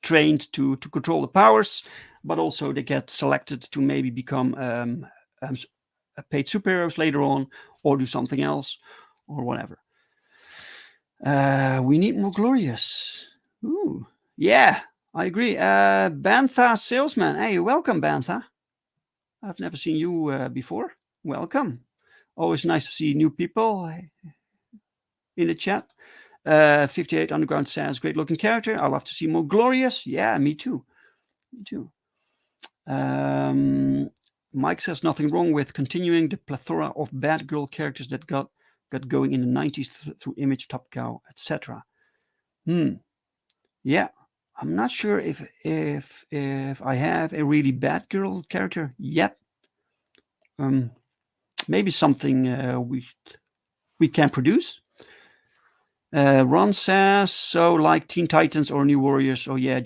trained to control the powers, but also they get selected to maybe become paid superheroes later on, or do something else, or whatever. We need more Glorious. Ooh, yeah, I agree. Bantha Salesman. Hey, welcome, Bantha. I've never seen you before. Welcome. Always nice to see new people in the chat. 58 Underground says, great looking character. I love to see more Glorious. Yeah, me too. Me too. Mike says nothing wrong with continuing the plethora of bad girl characters that got going in the 90s through Image, Top Cow, etc. Yeah, I'm not sure if I have a really bad girl character yet. Maybe something we can produce. Ron says, so like Teen Titans or New Warriors. Oh yeah,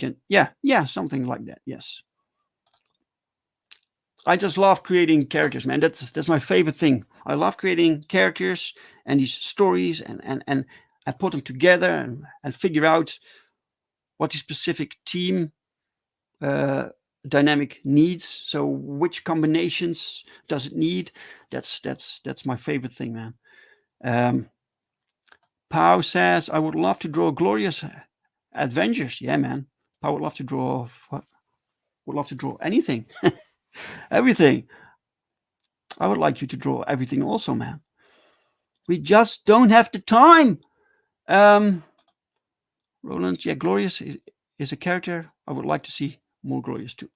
yeah, something like that. Yes. I just love creating characters, man. That's my favorite thing. I love creating characters and these stories, and I put them together and figure out what the specific team dynamic needs. So which combinations does it need? That's my favorite thing, man. Pau says, I would love to draw Glorious Adventures. Yeah, man. Pau would love to draw anything. Everything. I would like you to draw everything also, man. We just don't have the time. Roland, yeah, Glorious is a character I would like to see more Glorious too.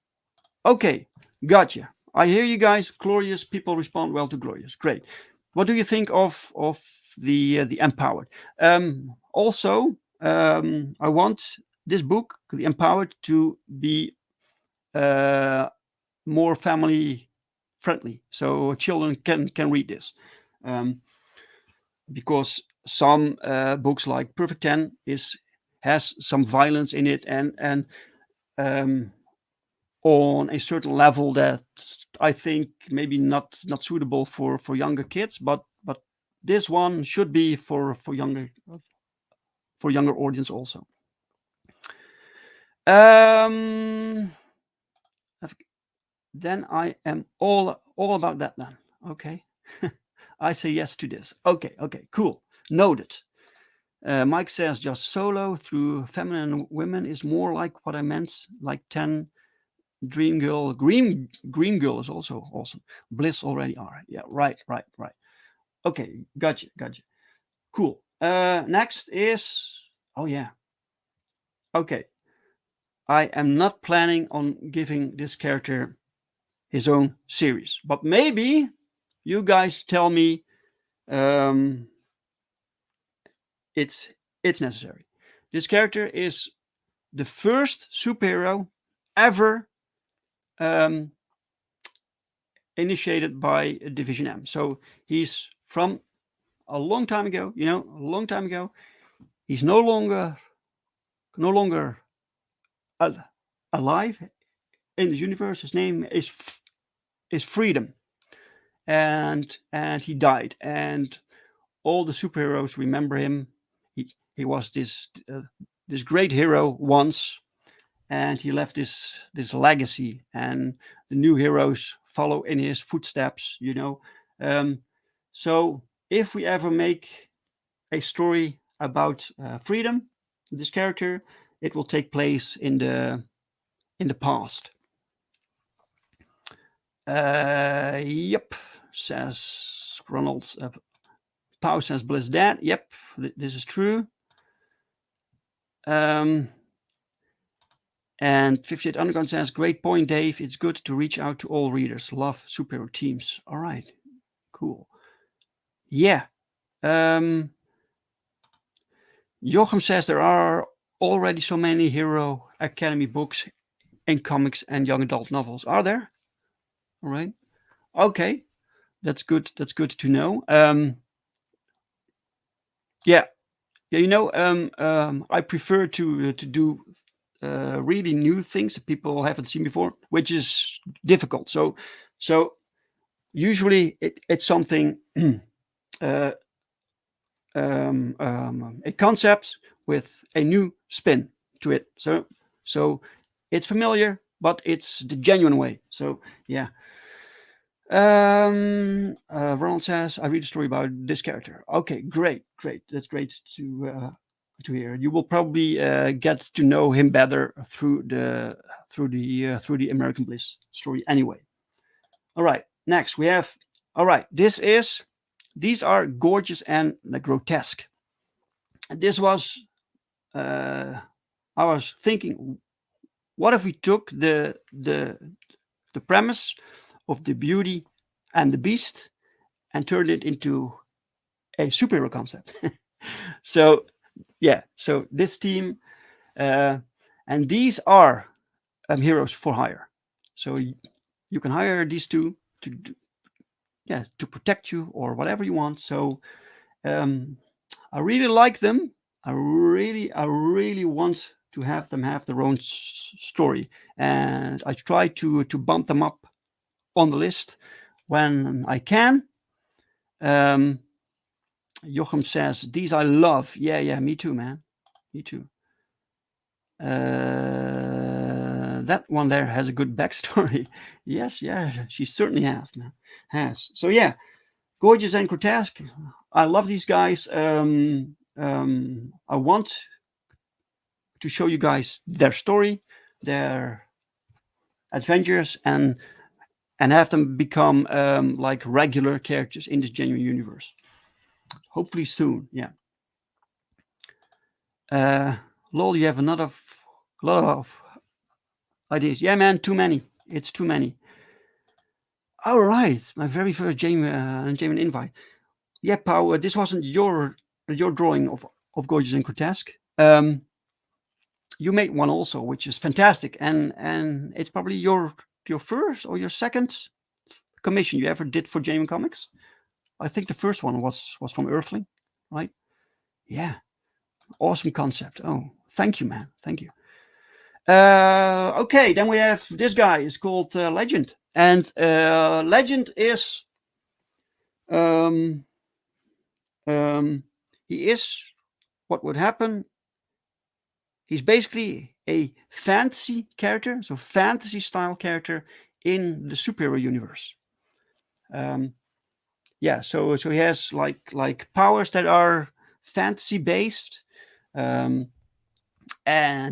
Okay, gotcha. I hear you guys. Glorious people respond well to Glorious. Great. What do you think of the Empowered? Also, I want this book, The Empowered, to be more family friendly, so children can read this. Because some books like Perfect 10 has some violence in it, and on a certain level that I think maybe not suitable for younger kids, but this one should be for younger audience also. Then I am all about that then. Okay. I say yes to this. Okay, cool. Noted. Mike says just solo through feminine women is more like what I meant, like 10 Dream Girl. Green Girl is also awesome. Bliss already are. Yeah, right. Okay, gotcha. Cool. Next is, oh yeah. Okay. I am not planning on giving this character his own series, but maybe you guys tell me it's necessary. This character is the first superhero ever initiated by Division M. So he's from a long time ago, He's no longer alive in the universe. His name is Freedom, and he died, and all the superheroes remember him. He was this great hero once, and he left this legacy, and the new heroes follow in his footsteps. So if we ever make a story about Freedom, this character, it will take place in the past. Yep, says Ronald. Pau says Bliss dead. Yep, this is true. And 58 Underground says, great point, Dave. It's good to reach out to all readers. Love superhero teams. All right, cool. Yeah. Jochem says there are already so many Hero Academy books in comics and young adult novels. Are there? All right. Okay. That's good. That's good to know. Yeah. I prefer to do really new things that people haven't seen before, which is difficult. So usually it's something a concept with a new spin to it. So it's familiar, but it's the genuine way. So yeah. Ronald says, I read a story about this character. Okay, great. That's great to hear. You will probably get to know him better through the American Bliss story anyway. All right, next we have. All right, these are gorgeous and grotesque. This was I was thinking, what if we took the premise of the Beauty and the Beast and turned it into a superhero concept? So this team, and these are heroes for hire. So you can hire these two to protect you or whatever you want. So I really like them. I really want to have them have their own story, and I try to bump them up on the list when I can. Jochem says, these I love. Yeah, me too, man. Me too. That one there has a good backstory. Yes, she certainly has. So yeah, gorgeous and grotesque. I love these guys. I want to show you guys their story, their adventures, and have them become like regular characters in this genuine universe. Hopefully soon. Yeah. Lol, you have a lot of ideas. Yeah, man, too many. It's too many. All right, my very first Genuine invite. Yeah, Pau, this wasn't your drawing of gorgeous and grotesque. You made one also, which is fantastic, and it's probably your first or your second commission you ever did for Genuine Comics. I think the first one was from Earthling, right? Yeah, awesome concept. Oh, thank you, man. Thank you. Okay, then we have this guy. Is called Legend, and Legend is he is what would happen. He's basically a fantasy character, so fantasy style character in the superhero universe. So he has like powers that are fantasy based, and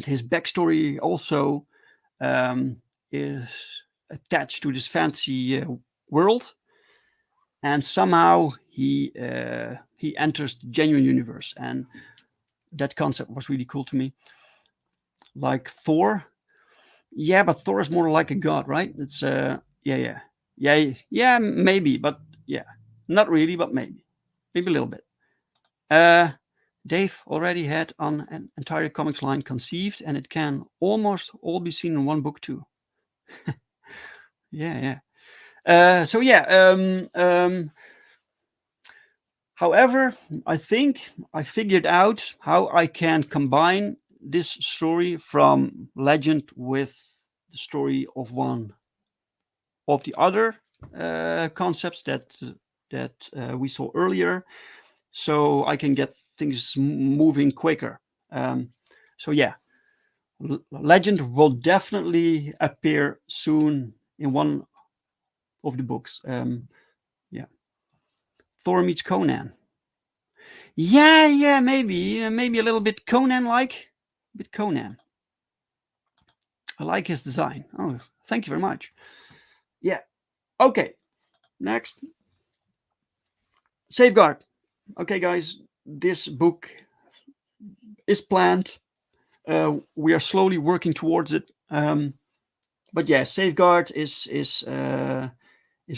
his backstory also is attached to this fantasy world, and somehow he enters the genuine universe, and that concept was really cool to me. Like Thor, yeah, but Thor is more like a god, right? It's maybe, but yeah, not really, but maybe a little bit. Dave already had an entire comics line conceived, and it can almost all be seen in one book too. Yeah. However, I think I figured out how I can combine this story from Legend with the story of one of the other concepts that we saw earlier, so I can get things moving quicker. Legend will definitely appear soon in one of the books. Thor meets Conan. Yeah, maybe a little bit Conan-like. A bit Conan. I like his design. Oh, thank you very much. Yeah. Okay. Next. Safeguard. Okay, guys, this book is planned. We are slowly working towards it. But yeah, Safeguard is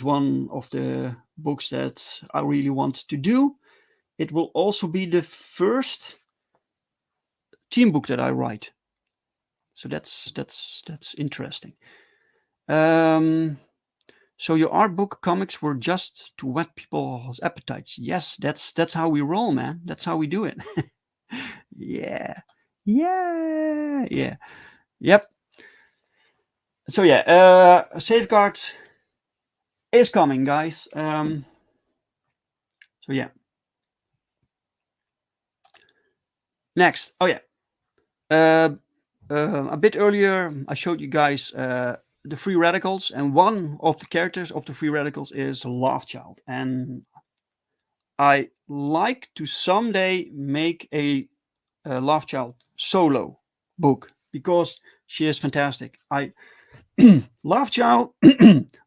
one of the books that I really want to do. It will also be the first team book that I write. So that's interesting. So your art book comics were just to whet people's appetites. Yes, that's how we roll, man. That's how we do it. Yeah. Yep. So yeah, Safeguard is coming, guys. So yeah. Next. Oh yeah. A bit earlier, I showed you guys the free radicals, and one of the characters of the free radicals is Lovechild, and I like to someday make a Lovechild solo book because she is fantastic. I Lovechild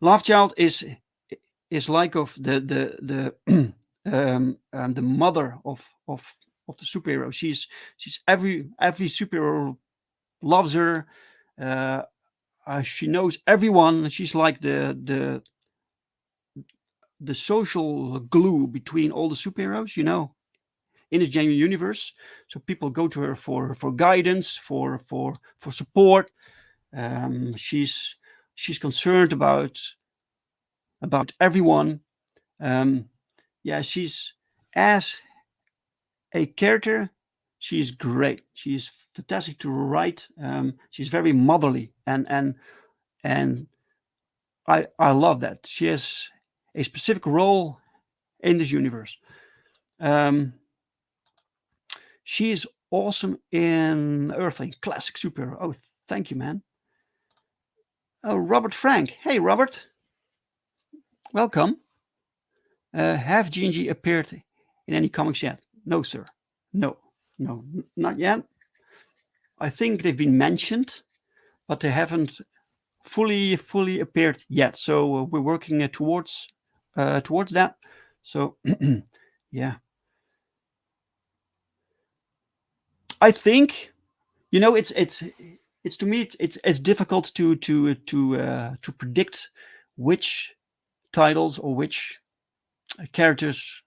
Lovechild is like of the mother of the superhero. She's every superhero loves her. Uh, she knows everyone. She's like the social glue between all the superheroes. In the Genuineverse. So people go to her for guidance, for support. She's concerned about everyone. Yeah, she's as a character, she's great. She's fantastic to write. She's very motherly, and I love that. She has a specific role in this universe. Um, she is awesome in Earthling, classic superhero. Oh, thank you, man. Oh, Robert Frank. Hey, Robert. Welcome. Have G&G appeared in any comics yet? No, sir. No, not yet. I think they've been mentioned, but they haven't fully appeared yet. So we're working towards that. So yeah, I think it's to me it's difficult to predict which titles or which characters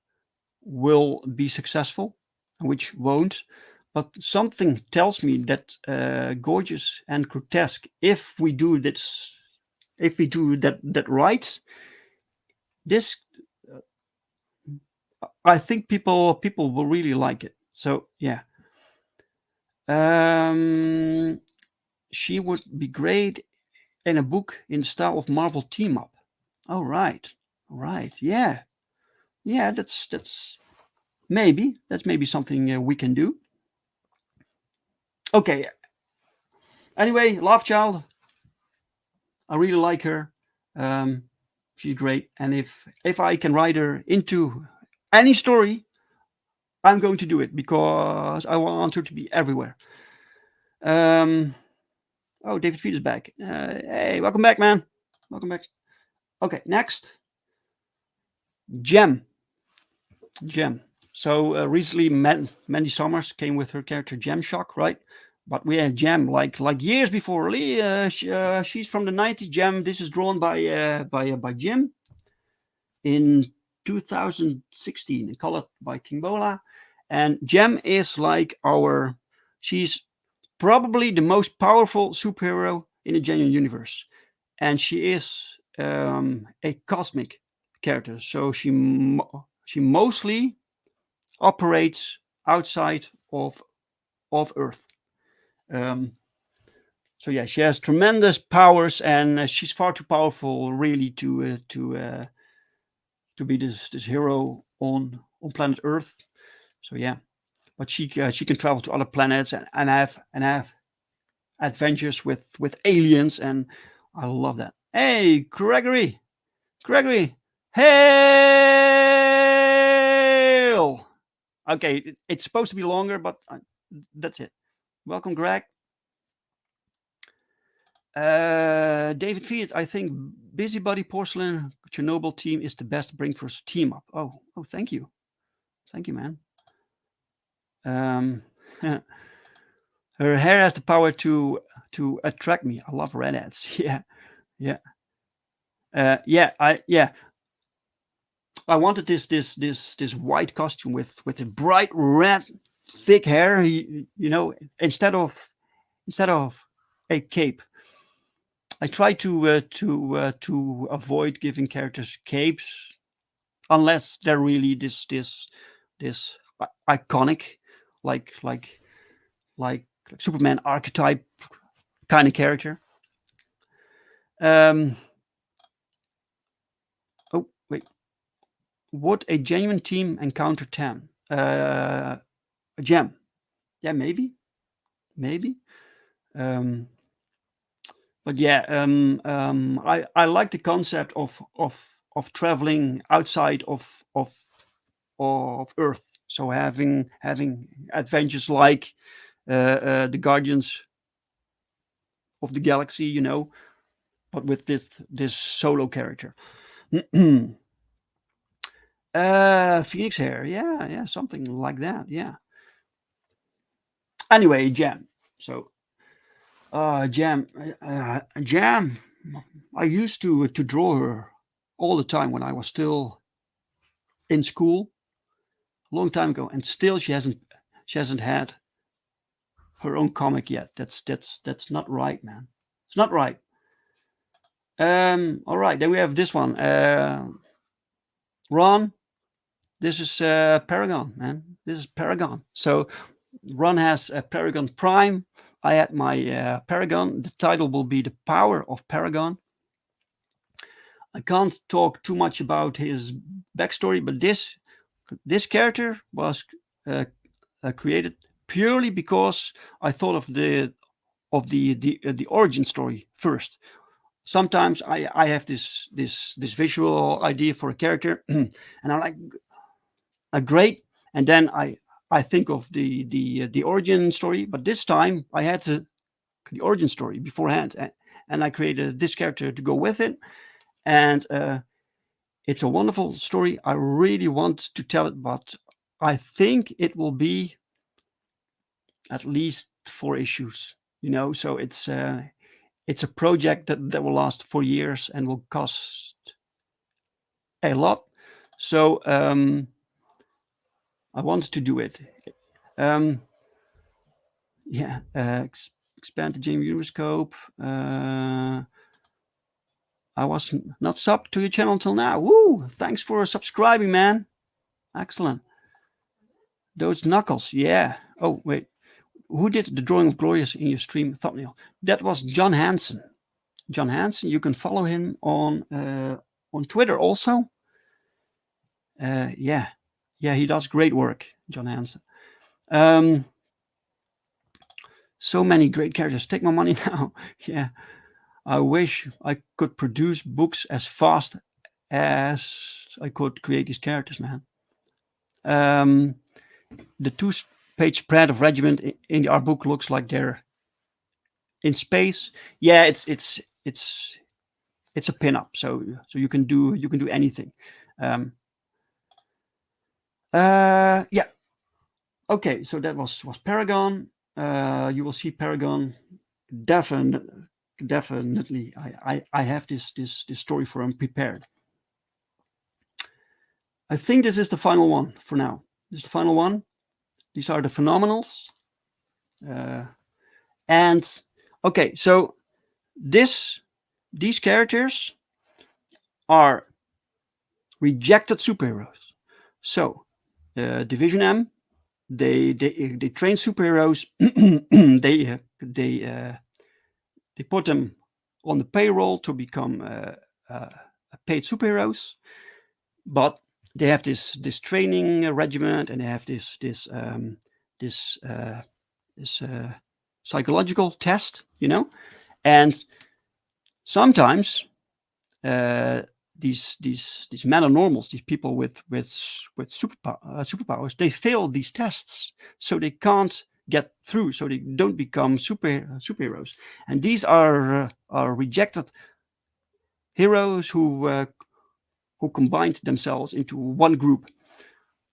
will be successful and which won't. But something tells me that Gorgeous and Grotesque, if we do that right, this I think people will really like it. So yeah, she would be great in a book in the style of Marvel Team Up. All right, yeah, that's maybe something we can do. Okay. Anyway, Love Child, I really like her. She's great, and if I can write her into any story, I'm going to do it because I want her to be everywhere. Oh, David Feed is back. Hey, welcome back, man. Welcome back. Okay, next, Gem. So recently, Mandy Summers came with her character Gem Shock, right? But we had Gem like years before. She's from the '90s. Gem. This is drawn by Jim in 2016 and colored by King Bola. And Gem is like she's probably the most powerful superhero in the Genuineverse, and she is a cosmic character. So she mostly operates outside of Earth. So yeah, she has tremendous powers, and she's far too powerful, really, to be this hero on planet Earth. So yeah, but she can travel to other planets and have adventures with aliens, and I love that. Hey, Gregory, hail! Okay, it's supposed to be longer, but that's it. Welcome, Greg. David Fiat, I think Busybody Porcelain Chernobyl team is the best Brinkverse team up. Oh, thank you. Thank you, man. Her hair has the power to attract me. I love redheads. Yeah. I wanted this white costume with a bright red, thick hair. Instead of a cape. I try to avoid giving characters capes, unless they're really this iconic, like Superman archetype kind of character. Oh wait, would a genuine team encounter 10? A gem? Yeah, maybe. But yeah, I like the concept of traveling outside of Earth. So having adventures like the Guardians of the Galaxy, but with this solo character. Phoenix hair, yeah, something like that, yeah. Anyway, Jam. So, Jam. I used to draw her all the time when I was still in school, a long time ago, and still she hasn't had her own comic yet. That's not right, man. It's not right. All right, then we have this one. Ron, this is Paragon, man. This is Paragon. So Ron has a Paragon Prime. I had my Paragon. The title will be The Power of Paragon. I can't talk too much about his backstory, but this character was created purely because I thought of the origin story first. Sometimes I have this visual idea for a character, and I'm like, great, and then I think of the origin story. But this time I had the origin story beforehand, and I created this character to go with it, and it's a wonderful story. I really want to tell it, but I think it will be at least 4 issues. So it's a project that will last 4 years and will cost a lot. So I want to do it. Expand the Genuineverse scope. I was not subbed to your channel until now. Woo! Thanks for subscribing, man. Excellent. Those knuckles, yeah. Oh, wait. Who did the drawing of Glorious in your stream thumbnail? That was John Hansen. John Hansen, you can follow him on Twitter also. Yeah, he does great work, John Hansen. So many great characters. Take my money now. Yeah. I wish I could produce books as fast as I could create these characters, man. The 2-page spread of Regiment in the art book looks like they're in space. Yeah, it's a pin-up, so you can do anything. Yeah. Okay, so that was Paragon. You will see Paragon definitely. I have this story for him prepared. I think this is the final one for now. This is the final one. These are the phenomenals. And okay, so these characters are rejected superheroes. So Division M, they train superheroes. They put them on the payroll to become paid superheroes, but they have this training regiment, and they have this psychological test, and sometimes these metanormals, these people with superpowers, they fail these tests, so they can't get through, so they don't become superheroes. And these are rejected heroes who combined themselves into one group.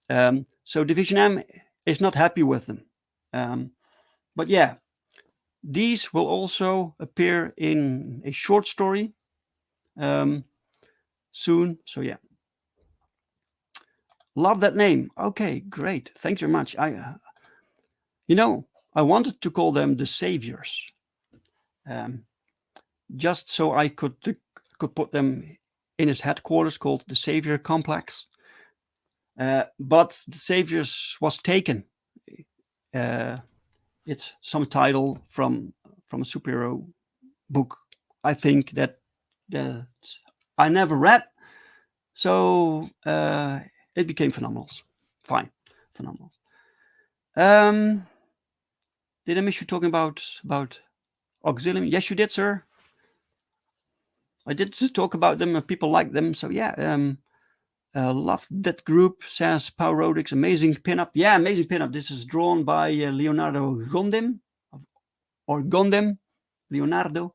So Division M is not happy with them. But yeah, these will also appear in a short story soon. So yeah, love that name. Okay, great. Thanks very much. I wanted to call them the Saviors, just so I could put them in his headquarters called the Savior Complex. But the Saviors was taken. It's some title from a superhero book, I think, that I never read. So it became Phenomenals. Fine, Phenomenals. Did I miss you talking about Auxilium? Yes, you did, sir. I did talk about them. People like them. So yeah, love that group, says Paurodix. Amazing pinup. Yeah, amazing pinup. This is drawn by Leonardo Gondem, or Gondem, Leonardo,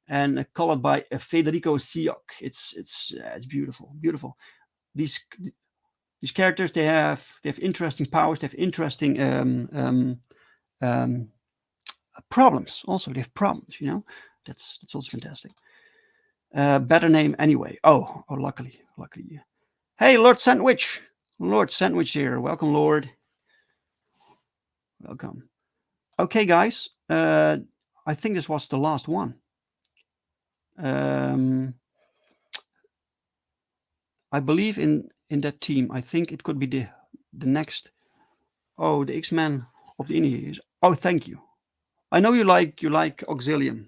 and colored by Federico Siok. It's beautiful, beautiful. These characters, they have interesting powers. They have interesting problems. Also, they have problems. That's also fantastic. Better name anyway. Oh, luckily. Hey, Lord Sandwich here. Welcome, Lord. Welcome. Okay, guys. I think this was the last one. I believe in that team. I think it could be the next. Oh, the X-Men of the Indies. Oh, thank you. I know you like Auxilium,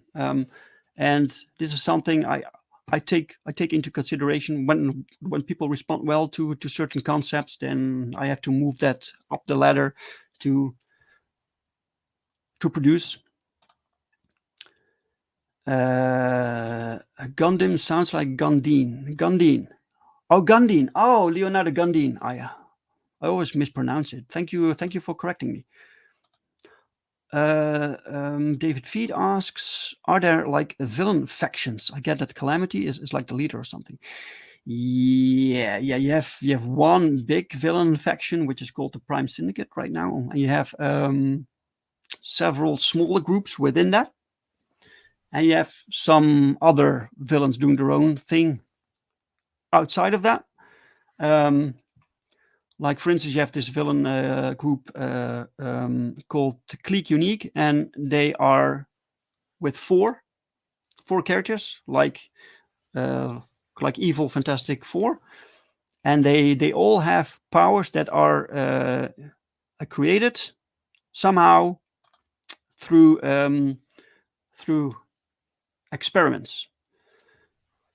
and this is something I take into consideration when people respond well to certain concepts. Then I have to move that up the ladder to produce. Gundam sounds like Gundine. Oh, Gundine. Oh, Leonardo Gundine. I always mispronounce it. Thank you for correcting me. David Feed asks, are there like villain factions? I get that Calamity is like the leader or something. Yeah. You have one big villain faction, which is called the Prime Syndicate right now, and you have several smaller groups within that, and you have some other villains doing their own thing outside of that. Like, for instance, you have this villain group called Clique Unique, and they are with four characters, like Evil Fantastic Four, and they all have powers that are created somehow through experiments.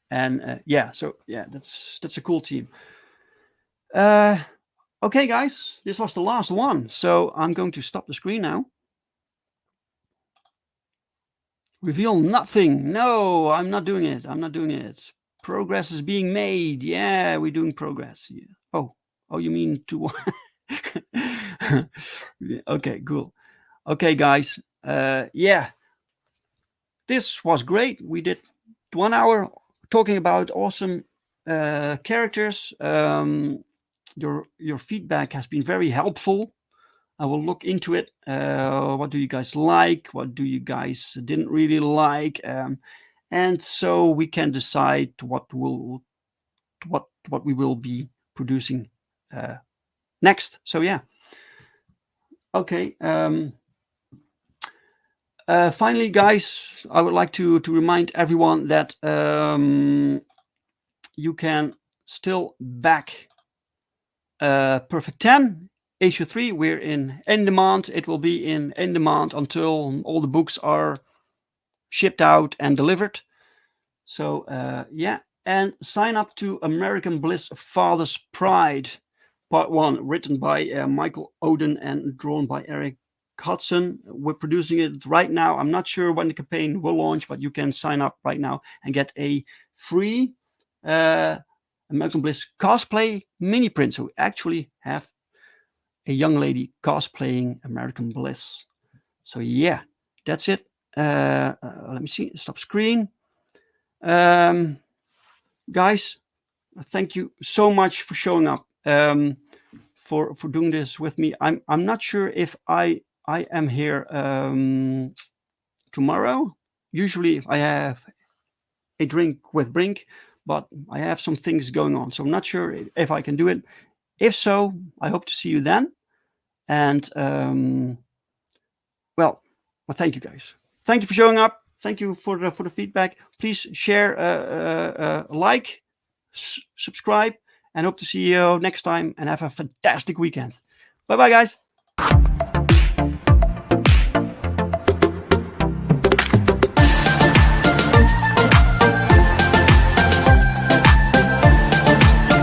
And that's a cool team. Okay, guys, this was the last one, so I'm going to stop the screen now. Reveal nothing. No, I'm not doing it. Progress is being made. Yeah, we're doing progress. Yeah. Oh, you mean to? Okay, cool. Okay, guys. Yeah, this was great. We did 1 hour talking about awesome characters. Your feedback has been very helpful. I will look into it. What do you guys like? What do you guys didn't really like? And so we can decide what we will be producing next. So yeah. Okay. Finally, guys, I would like to remind everyone that you can still back Perfect 10. Issue 3, we're in InDemand. It will be in InDemand until all the books are shipped out and delivered. So, yeah. And sign up to American Bliss Father's Pride, Part 1, written by Michael Oden and drawn by Eric Hudson. We're producing it right now. I'm not sure when the campaign will launch, but you can sign up right now and get a free American Bliss cosplay mini print. So we actually have a young lady cosplaying American Bliss. So yeah, that's it. Let me see. Stop screen. Guys, thank you so much for showing up. For doing this with me. I'm not sure if I am here tomorrow. Usually I have a drink with Brink, but I have some things going on, so I'm not sure if I can do it. If so, I hope to see you then. And well, thank you guys. Thank you for showing up. Thank you for the feedback. Please share, like, subscribe, and hope to see you next time. And have a fantastic weekend. Bye bye, guys.